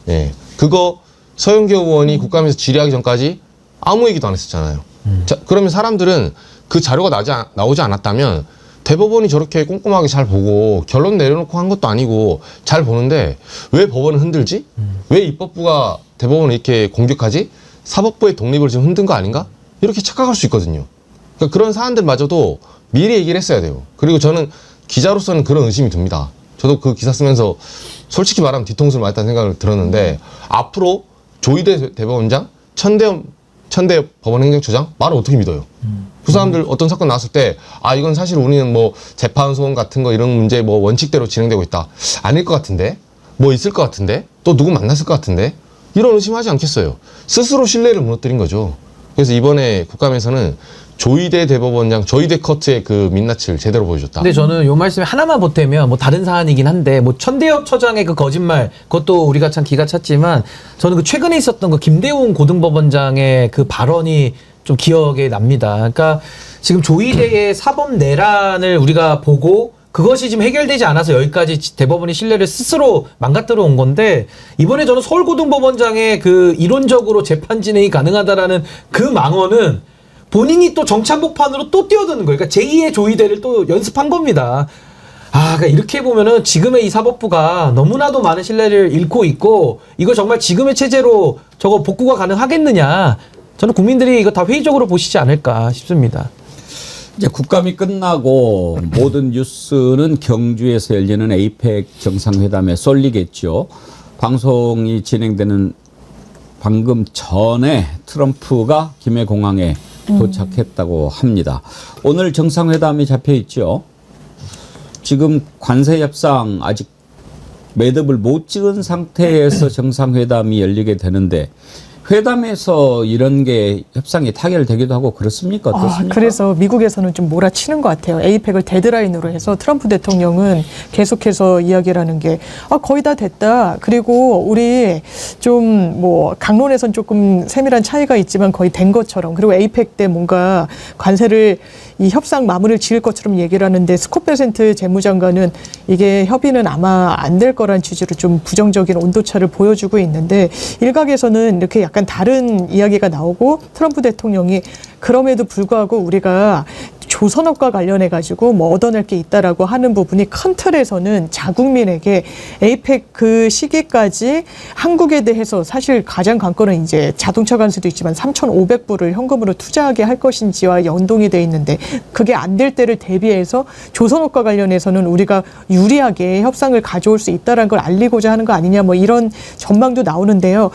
Speaker 7: 예, 그거 서영교 의원이 국감에서 질의하기 전까지 아무 얘기도 안 했었잖아요. 자, 그러면 사람들은 그 자료가 나오지 않았다면 대법원이 저렇게 꼼꼼하게 잘 보고 결론 내려놓고 한 것도 아니고 잘 보는데 왜 법원은 흔들지? 왜 입법부가 대법원을 이렇게 공격하지? 사법부의 독립을 지금 흔든 거 아닌가? 이렇게 착각할 수 있거든요. 그러니까 그런 사안들마저도 미리 얘기를 했어야 돼요. 그리고 저는 기자로서는 그런 의심이 듭니다. 저도 그 기사 쓰면서 솔직히 말하면 뒤통수를 맞았다는 생각을 들었는데 앞으로 조희대 대법원장, 천대엽 천대 법원행정처장 말을 어떻게 믿어요? 그 사람들 어떤 사건 나왔을 때 이건 사실 우리는 뭐 재판 소원 같은 거 이런 문제 뭐 원칙대로 진행되고 있다. 아닐 것 같은데? 뭐 있을 것 같은데? 또 누구 만났을 것 같은데? 이런 의심하지 않겠어요. 스스로 신뢰를 무너뜨린 거죠. 그래서 이번에 국감에서는 조희대 대법원장, 조희대 커트의 그 민낯을 제대로 보여줬다.
Speaker 5: 근데 저는 요 말씀에 하나만 보태면 뭐 다른 사안이긴 한데 뭐 천대엽 처장의 그 거짓말 그것도 우리가 참 기가 찼지만 저는 그 최근에 있었던 그 김대웅 고등법원장의 그 발언이 좀 기억에 납니다. 그러니까 지금 조희대의 사법 내란을 우리가 보고 그것이 지금 해결되지 않아서 여기까지 대법원이 신뢰를 스스로 망가뜨려 온 건데 이번에 저는 서울고등법원장의 그 이론적으로 재판 진행이 가능하다라는 그 망언은 본인이 또 정찬복판으로 또 뛰어드는 거예요. 그러니까 제2의 조희대를 또 연습한 겁니다. 그러니까 이렇게 보면은 지금의 이 사법부가 너무나도 많은 신뢰를 잃고 있고 이거 정말 지금의 체제로 저거 복구가 가능하겠느냐. 저는 국민들이 이거 다 회의적으로 보시지 않을까 싶습니다.
Speaker 3: 이제 국감이 끝나고 모든 뉴스는 경주에서 열리는 에이펙 정상회담에 쏠리겠죠. 방송이 진행되는 방금 전에 트럼프가 김해공항에 도착했다고 합니다. 오늘 정상회담이 잡혀 있죠. 지금 관세 협상 아직 매듭을 못 찍은 상태에서 정상회담이 열리게 되는데 회담에서 이런 게 협상이 타결되기도 하고 그렇습니까? 어떻습니까?
Speaker 4: 그래서 미국에서는 좀 몰아치는 것 같아요. 에이펙을 데드라인으로 해서 트럼프 대통령은 계속해서 이야기를 하는 게 거의 다 됐다. 그리고 우리 좀 뭐 강론에선 조금 세밀한 차이가 있지만 거의 된 것처럼 그리고 에이펙 때 뭔가 관세를 이 협상 마무리를 지을 것처럼 얘기를 하는데 스콧 베센트 재무장관은 이게 협의는 아마 안 될 거란 취지로 좀 부정적인 온도차를 보여주고 있는데 일각에서는 이렇게 약간 다른 이야기가 나오고 트럼프 대통령이 그럼에도 불구하고 우리가 조선업과 관련해 가지고 뭐 얻어낼 게 있다라고 하는 부분이 큰 틀에서는 자국민에게 에이펙 그 시기까지 한국에 대해서 사실 가장 관건은 이제 자동차 관세도 있지만 3,500불을 현금으로 투자하게 할 것인지와 연동이 돼 있는데 그게 안 될 때를 대비해서 조선업과 관련해서는 우리가 유리하게 협상을 가져올 수 있다라는 걸 알리고자 하는 거 아니냐 뭐 이런 전망도 나오는데요.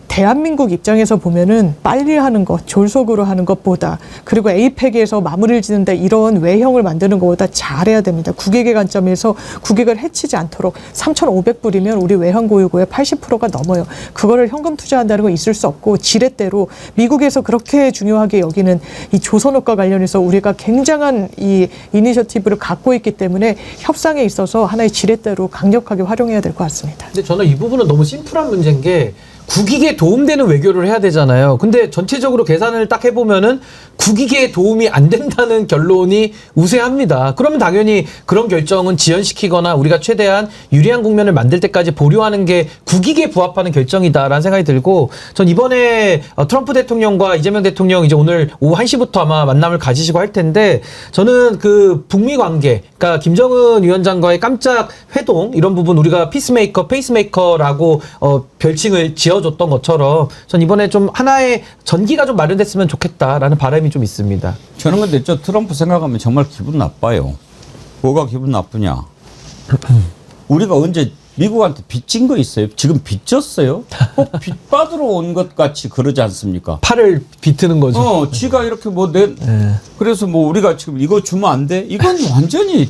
Speaker 4: 대한민국 입장에서 보면은 빨리 하는 것, 졸속으로 하는 것보다 그리고 에이펙에서 마무리를 짓는다 이런 외형을 만드는 것보다 잘해야 됩니다. 국익의 관점에서 국익을 해치지 않도록 3,500불이면 우리 외환 보유고의 80%가 넘어요. 그거를 현금 투자한다는 건 있을 수 없고 지렛대로 미국에서 그렇게 중요하게 여기는 이 조선업과 관련해서 우리가 굉장한 이 이니셔티브를 갖고 있기 때문에 협상에 있어서 하나의 지렛대로 강력하게 활용해야 될 것 같습니다.
Speaker 5: 근데 저는 이 부분은 너무 심플한 문제인 게 국익에 도움되는 외교를 해야 되잖아요. 근데 전체적으로 계산을 딱 해보면은 국익에 도움이 안 된다는 결론이 우세합니다. 그러면 당연히 그런 결정은 지연시키거나 우리가 최대한 유리한 국면을 만들 때까지 보류하는 게 국익에 부합하는 결정이다라는 생각이 들고 전 이번에 트럼프 대통령과 이재명 대통령 이제 오늘 오후 1시부터 아마 만남을 가지시고 할 텐데 저는 그 북미 관계, 그러니까 김정은 위원장과의 깜짝 회동 이런 부분 우리가 피스메이커, 페이스메이커라고 별칭을 지어줬던 것처럼 전 이번에 좀 하나의 전기가 좀 마련됐으면 좋겠다라는 바람이 좀 있습니다.
Speaker 3: 저는 근데 저 트럼프 생각하면 정말 기분 나빠요. 뭐가 기분 나쁘냐. 우리가 언제 미국한테 빚진 거 있어요? 지금 빚졌어요? 빚 받으러 온 것 같이 그러지 않습니까?
Speaker 5: 팔을 비트는 거죠.
Speaker 3: 지가 이렇게 그래서 뭐 우리가 지금 이거 주면 안 돼? 이건 완전히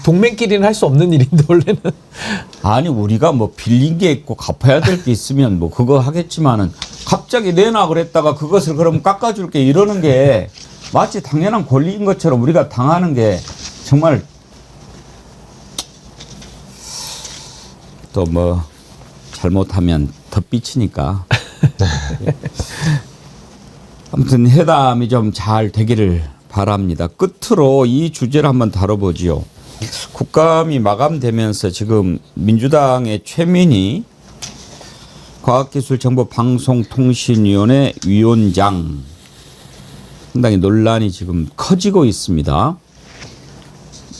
Speaker 5: 동맹끼리는 할 수 없는 일인데 원래는.
Speaker 3: 아니 우리가 뭐 빌린 게 있고 갚아야 될 게 있으면 뭐 그거 하겠지만은 갑자기 내놔 그랬다가 그것을 그럼 깎아줄게 이러는 게 마치 당연한 권리인 것처럼 우리가 당하는 게 정말 또 뭐 잘못하면 덧비치니까 아무튼 회담이 좀 잘 되기를 바랍니다. 끝으로 이 주제를 한번 다뤄보지요. 국감이 마감되면서 지금 민주당의 최민희 과학기술정보방송통신위원회 위원장 상당히 논란이 지금 커지고 있습니다.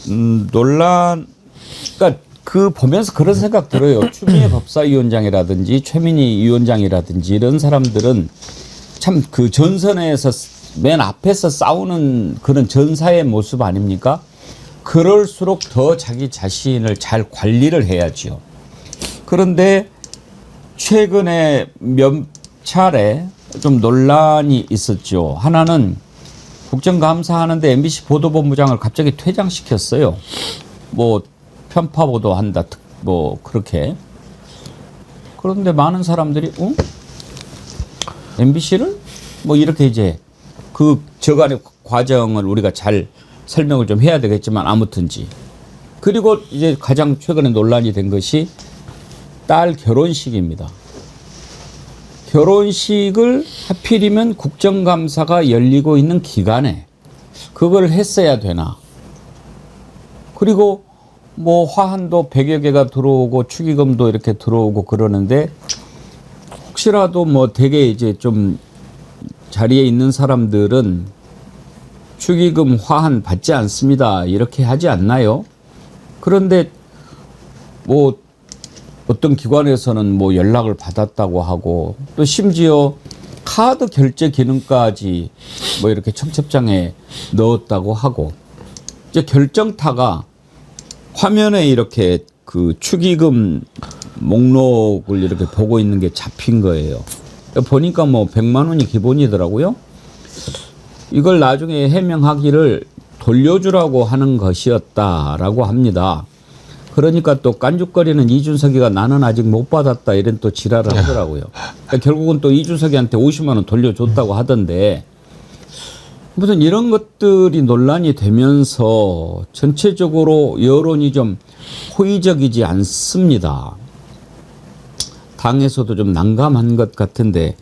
Speaker 3: 그러니까 그 보면서 그런 생각 들어요. 추미애 법사위원장이라든지 최민희 위원장이라든지 이런 사람들은 참 그 전선에서 맨 앞에서 싸우는 그런 전사의 모습 아닙니까? 그럴수록 더 자기 자신을 잘 관리를 해야지요. 그런데 최근에 몇 차례 좀 논란이 있었죠. 하나는 국정감사하는데 MBC 보도본부장을 갑자기 퇴장시켰어요. 뭐 편파 보도한다, 뭐 그렇게. 그런데 많은 사람들이 MBC를 뭐 이렇게 이제 그 저간의 과정을 우리가 잘 설명을 좀 해야 되겠지만 아무튼지. 그리고 이제 가장 최근에 논란이 된 것이 딸 결혼식입니다. 결혼식을 하필이면 국정감사가 열리고 있는 기간에 그걸 했어야 되나. 그리고 뭐 화환도 100여 개가 들어오고 축의금도 이렇게 들어오고 그러는데 혹시라도 뭐 되게 이제 좀 자리에 있는 사람들은 축의금 화환 받지 않습니다. 이렇게 하지 않나요? 그런데 뭐 어떤 기관에서는 뭐 연락을 받았다고 하고 또 심지어 카드 결제 기능까지 뭐 이렇게 청첩장에 넣었다고 하고 이제 결정타가 화면에 이렇게 그 축의금 목록을 이렇게 보고 있는 게 잡힌 거예요. 보니까 뭐 100만 원이 기본이더라고요. 이걸 나중에 해명하기를 돌려주라고 하는 것이었다라고 합니다. 그러니까 또 깐죽거리는 이준석이가 나는 아직 못 받았다 이런 또 지랄을 하더라고요. 그러니까 결국은 또 이준석이한테 50만 원 돌려줬다고 하던데 무슨 이런 것들이 논란이 되면서 전체적으로 여론이 좀 호의적이지 않습니다. 당에서도 좀 난감한 것 같은데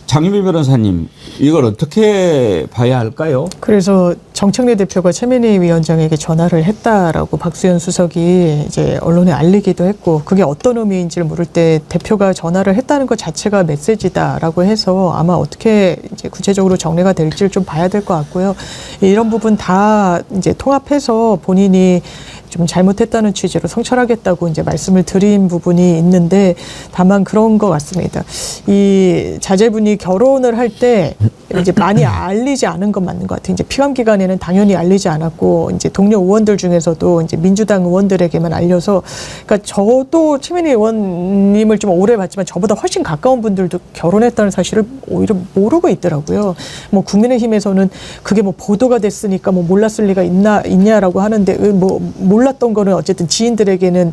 Speaker 3: 장유미 변호사님 이걸 어떻게 봐야 할까요?
Speaker 4: 그래서 정청래 대표가 최민희 위원장에게 전화를 했다라고 박수현 수석이 이제 언론에 알리기도 했고 그게 어떤 의미인지를 물을 때 대표가 전화를 했다는 것 자체가 메시지다라고 해서 아마 어떻게 이제 구체적으로 정리가 될지를 좀 봐야 될 것 같고요. 이런 부분 다 이제 통합해서 본인이 좀 잘못했다는 취지로 성찰하겠다고 이제 말씀을 드린 부분이 있는데 다만 그런 것 같습니다. 이 자제분이 결혼을 할 때 이제 많이 알리지 않은 건 맞는 것 같아요. 이제 피감 기간에는 당연히 알리지 않았고 이제 동료 의원들 중에서도 이제 민주당 의원들에게만 알려서 그러니까 저도 최민희 의원님을 좀 오래 봤지만 저보다 훨씬 가까운 분들도 결혼했다는 사실을 오히려 모르고 있더라고요. 뭐 국민의힘에서는 그게 뭐 보도가 됐으니까 뭐 몰랐을 리가 있냐라고 하는데 뭐 몰랐던 거는 어쨌든 지인들에게는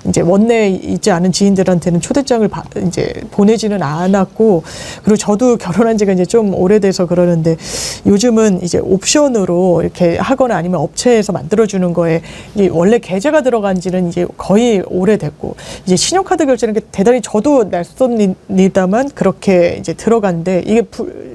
Speaker 4: 이제 원내에 있지 않은 지인들한테는 초대장을 이제 보내지는 않았고 그리고 저도 결혼한 지가 이제 좀 오래돼서 그러는데 요즘은 이제 옵션으로 이렇게 하거나 아니면 업체에서 만들어주는 거에 이제 원래 계좌가 들어간 지는 이제 거의 오래됐고 이제 신용카드 결제는 게 대단히 저도 낯섭니다만 그렇게 이제 들어간데 이게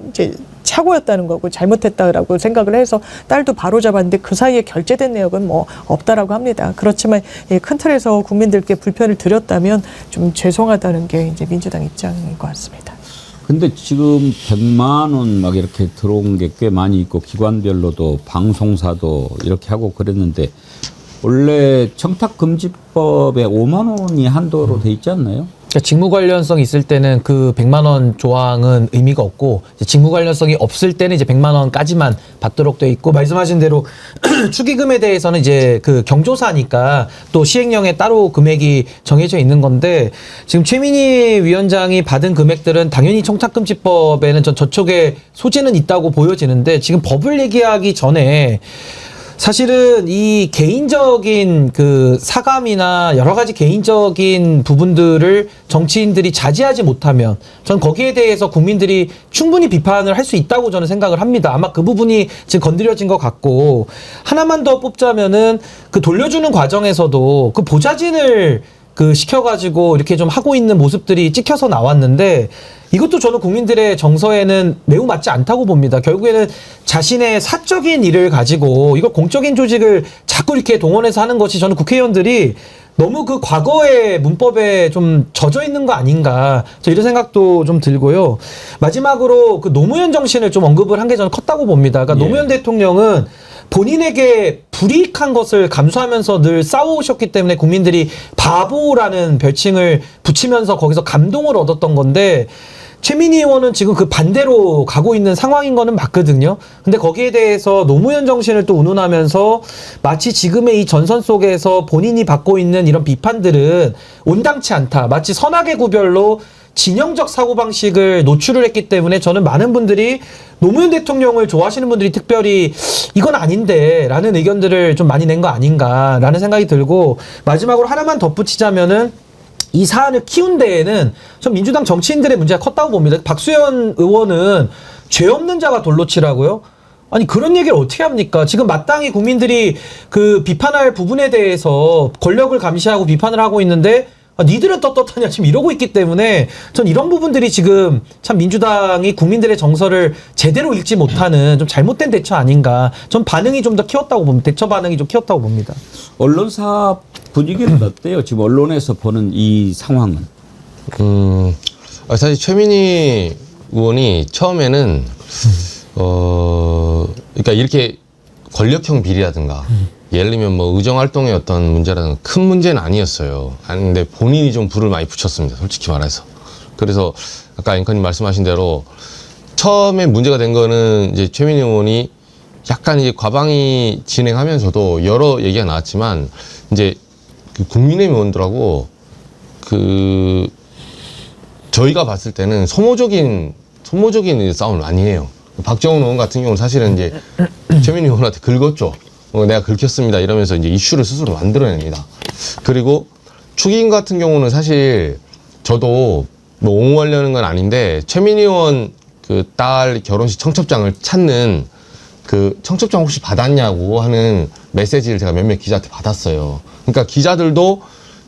Speaker 4: 이제 착오였다는 거고 잘못했다라고 생각을 해서 딸도 바로 잡았는데 그 사이에 결제된 내역은 뭐 없다라고 합니다. 그렇지만 큰 틀에서 국민들께 불편을 드렸다면 좀 죄송하다는 게 이제 민주당 입장인 것 같습니다.
Speaker 3: 근데 지금 100만 원 막 이렇게 들어온 게 꽤 많이 있고 기관별로도 방송사도 이렇게 하고 그랬는데 원래 청탁금지법에 5만 원이 한도로 돼 있지 않나요?
Speaker 5: 그러니까 직무 관련성이 있을 때는 그 100만 원 조항은 의미가 없고 이제 직무 관련성이 없을 때는 이제 100만 원까지만 받도록 돼 있고 말씀하신 대로 축의금에 대해서는 이제 그 경조사니까 또 시행령에 따로 금액이 정해져 있는 건데 지금 최민희 위원장이 받은 금액들은 당연히 청탁금지법에는 저촉의 소지는 있다고 보여지는데 지금 법을 얘기하기 전에 사실은 이 개인적인 그 사감이나 여러 가지 개인적인 부분들을 정치인들이 자제하지 못하면 전 거기에 대해서 국민들이 충분히 비판을 할 수 있다고 저는 생각을 합니다. 아마 그 부분이 지금 건드려진 것 같고 하나만 더 뽑자면은 그 돌려주는 과정에서도 그 보좌진을 그 시켜가지고 이렇게 좀 하고 있는 모습들이 찍혀서 나왔는데 이것도 저는 국민들의 정서에는 매우 맞지 않다고 봅니다. 결국에는 자신의 사적인 일을 가지고 이걸 공적인 조직을 자꾸 이렇게 동원해서 하는 것이 저는 국회의원들이 너무 그 과거의 문법에 좀 젖어 있는 거 아닌가 저 이런 생각도 좀 들고요. 마지막으로 그 노무현 정신을 좀 언급을 한 게 저는 컸다고 봅니다. 그러니까 노무현 대통령은 본인에게 불이익한 것을 감수하면서 늘 싸워오셨기 때문에 국민들이 바보라는 별칭을 붙이면서 거기서 감동을 얻었던 건데 최민희 의원은 지금 그 반대로 가고 있는 상황인 거는 맞거든요. 근데 거기에 대해서 노무현 정신을 또 운운하면서 마치 지금의 이 전선 속에서 본인이 받고 있는 이런 비판들은 온당치 않다. 마치 선악의 구별로 진영적 사고방식을 노출을 했기 때문에 저는 많은 분들이 노무현 대통령을 좋아하시는 분들이 특별히 이건 아닌데 라는 의견들을 좀 많이 낸 거 아닌가라는 생각이 들고, 마지막으로 하나만 덧붙이자면은 이 사안을 키운 데에는 전 민주당 정치인들의 문제가 컸다고 봅니다. 박수현 의원은 죄 없는 자가 돌로 치라고요? 아니 그런 얘기를 어떻게 합니까? 지금 마땅히 국민들이 그 비판할 부분에 대해서 권력을 감시하고 비판을 하고 있는데 니들은 떳떳하냐 지금 이러고 있기 때문에 전 이런 부분들이 지금 참 민주당이 국민들의 정서를 제대로 읽지 못하는 좀 잘못된 대처 아닌가. 전 반응이 좀 더 키웠다고 봅니다. 대처 반응이 좀 키웠다고 봅니다.
Speaker 3: 언론사 분위기는 어때요? 지금 언론에서 보는 이 상황은?
Speaker 7: 사실 최민희 의원이 처음에는 그러니까 이렇게 권력형 비리라든가 예를 들면 뭐 의정활동의 어떤 문제라든가 큰 문제는 아니었어요. 아닌데 본인이 좀 불을 많이 붙였습니다. 솔직히 말해서. 그래서 아까 앵커님 말씀하신 대로 처음에 문제가 된 거는 이제 최민희 의원이 약간 이제 과방위 진행하면서도 여러 얘기가 나왔지만 이제 그 국민의힘 의원들하고 그 저희가 봤을 때는 소모적인 싸움을 많이 해요. 박정훈 의원 같은 경우는 사실은 이제 최민희 의원한테 긁었죠. 내가 긁혔습니다 이러면서 이제 이슈를 스스로 만들어냅니다. 그리고 추기인 같은 경우는 사실 저도 뭐 옹호하려는 건 아닌데 최민희 의원 그 딸 결혼식 청첩장을 찾는 그 청첩장 혹시 받았냐고 하는 메시지를 제가 몇몇 기자한테 받았어요. 그러니까 기자들도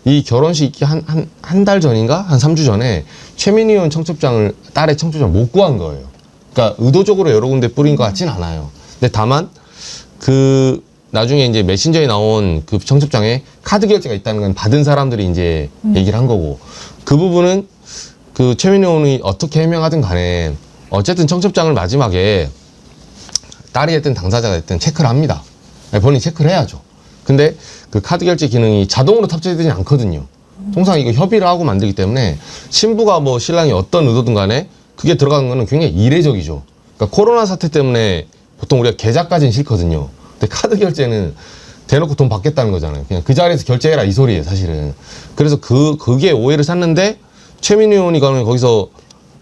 Speaker 7: 이 결혼식 있기 한 달 전인가? 한 3주 전에 최민희 의원 청첩장을, 딸의 청첩장을 못 구한 거예요. 그러니까 의도적으로 여러 군데 뿌린 것 같진 않아요. 근데 다만 그 나중에 이제 메신저에 나온 그 청첩장에 카드 결제가 있다는 건 받은 사람들이 이제 얘기를 한 거고, 그 부분은 그 최민희 의원이 어떻게 해명하든 간에 어쨌든 청첩장을 마지막에 딸이 됐든 당사자가 됐든 체크를 합니다. 본인이 체크를 해야죠. 근데 그 카드 결제 기능이 자동으로 탑재되지 않거든요. 통상 이거 협의를 하고 만들기 때문에 신부가 뭐 신랑이 어떤 의도든 간에 그게 들어간 거는 굉장히 이례적이죠. 그러니까 코로나 사태 때문에 보통 우리가 계좌까지는 싫거든요. 근데 카드 결제는 대놓고 돈 받겠다는 거잖아요. 그냥 그 자리에서 결제해라 이 소리예요, 사실은. 그래서 그게 오해를 샀는데 최민희 의원이 거기서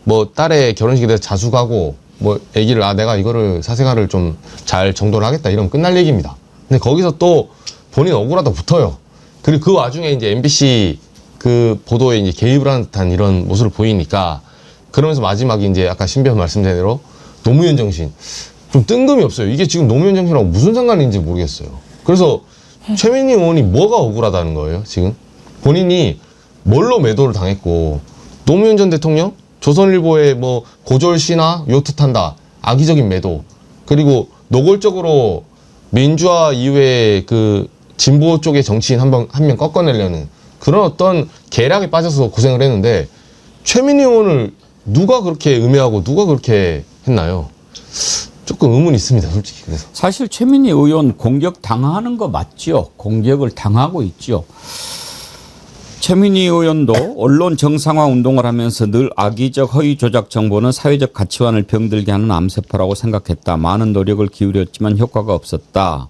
Speaker 7: 뭐 딸의 결혼식에 대해서 자숙하고 뭐 얘기를 내가 이거를 사생활을 좀 잘 정돈을 하겠다 이러면 끝날 얘기입니다. 근데 거기서 또 본인 억울하다 붙어요. 그리고 그 와중에 이제 MBC 그 보도에 이제 개입을 하는 듯한 이런 모습을 보이니까, 그러면서 마지막에 이제 아까 신변 말씀드린 대로 노무현 정신. 좀 뜬금이 없어요. 이게 지금 노무현 정신하고 무슨 상관인지 모르겠어요. 그래서 최민희 의원이 뭐가 억울하다는 거예요, 지금? 본인이 뭘로 매도를 당했고, 노무현 전 대통령? 조선일보에 뭐 고졸시나 요트 탄다, 악의적인 매도, 그리고 노골적으로 민주화 이후에 그 진보 쪽의 정치인 한 명 꺾어내려는 그런 어떤 계략에 빠져서 고생을 했는데, 최민희 의원을 누가 그렇게 음해하고 누가 그렇게 했나요? 조금 의문이 있습니다, 솔직히. 그래서
Speaker 3: 사실 최민희 의원 공격 당하는 거 맞죠? 공격을 당하고 있죠. 최민희 의원도 언론 정상화 운동을 하면서 늘 악의적 허위 조작 정보는 사회적 가치관을 병들게 하는 암세포라고 생각했다. 많은 노력을 기울였지만 효과가 없었다.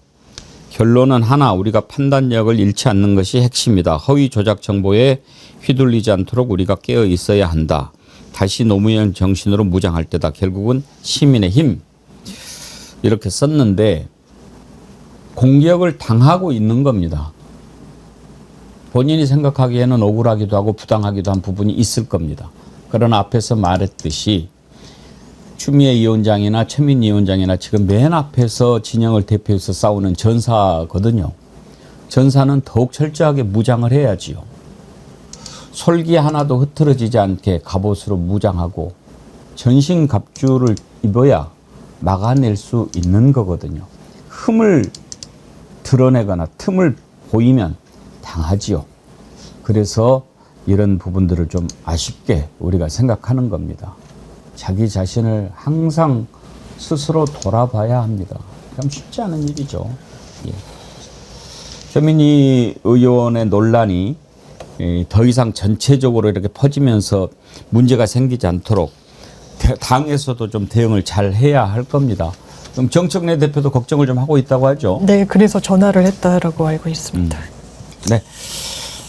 Speaker 3: 결론은 하나, 우리가 판단력을 잃지 않는 것이 핵심이다. 허위 조작 정보에 휘둘리지 않도록 우리가 깨어 있어야 한다. 다시 노무현 정신으로 무장할 때다. 결국은 시민의 힘. 이렇게 썼는데 공격을 당하고 있는 겁니다. 본인이 생각하기에는 억울하기도 하고 부당하기도 한 부분이 있을 겁니다. 그러나 앞에서 말했듯이 추미애 위원장이나 최민희 위원장이나 지금 맨 앞에서 진영을 대표해서 싸우는 전사거든요. 전사는 더욱 철저하게 무장을 해야지요. 솔기 하나도 흐트러지지 않게 갑옷으로 무장하고 전신갑주를 입어야 막아낼 수 있는 거거든요. 흠을 드러내거나 틈을 보이면 당하지요. 그래서 이런 부분들을 좀 아쉽게 우리가 생각하는 겁니다. 자기 자신을 항상 스스로 돌아봐야 합니다. 그럼 쉽지 않은 일이죠. 예. 최민희 의원의 논란이 더 이상 전체적으로 이렇게 퍼지면서 문제가 생기지 않도록 당에서도 좀 대응을 잘 해야 할 겁니다. 그럼 정청래 대표도 걱정을 좀 하고 있다고 하죠.
Speaker 4: 네, 그래서 전화를 했다라고 알고 있습니다.
Speaker 3: 네.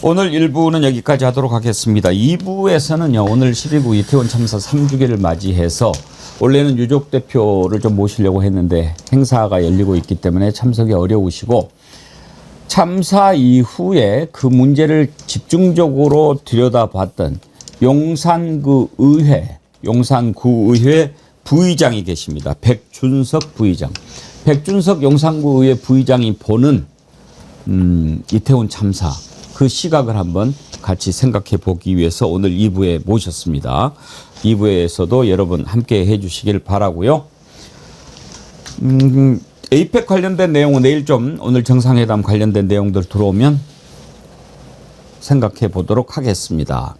Speaker 3: 오늘 1부는 여기까지 하도록 하겠습니다. 2부에서는요, 오늘 12구 이태원 참사 3주기를 맞이해서 원래는 유족 대표를 좀 모시려고 했는데 행사가 열리고 있기 때문에 참석이 어려우시고 참사 이후에 그 문제를 집중적으로 들여다봤던 용산구 의회 부의장이 계십니다. 백준석 부의장. 백준석 용산구 의회 부의장이 보는 이태원 참사 그 시각을 한번 같이 생각해 보기 위해서 오늘 2부에 모셨습니다. 2부에서도 여러분 함께 해 주시길 바라고요. 에이펙 관련된 내용은 내일 좀 오늘 정상회담 관련된 내용들 들어오면 생각해 보도록 하겠습니다.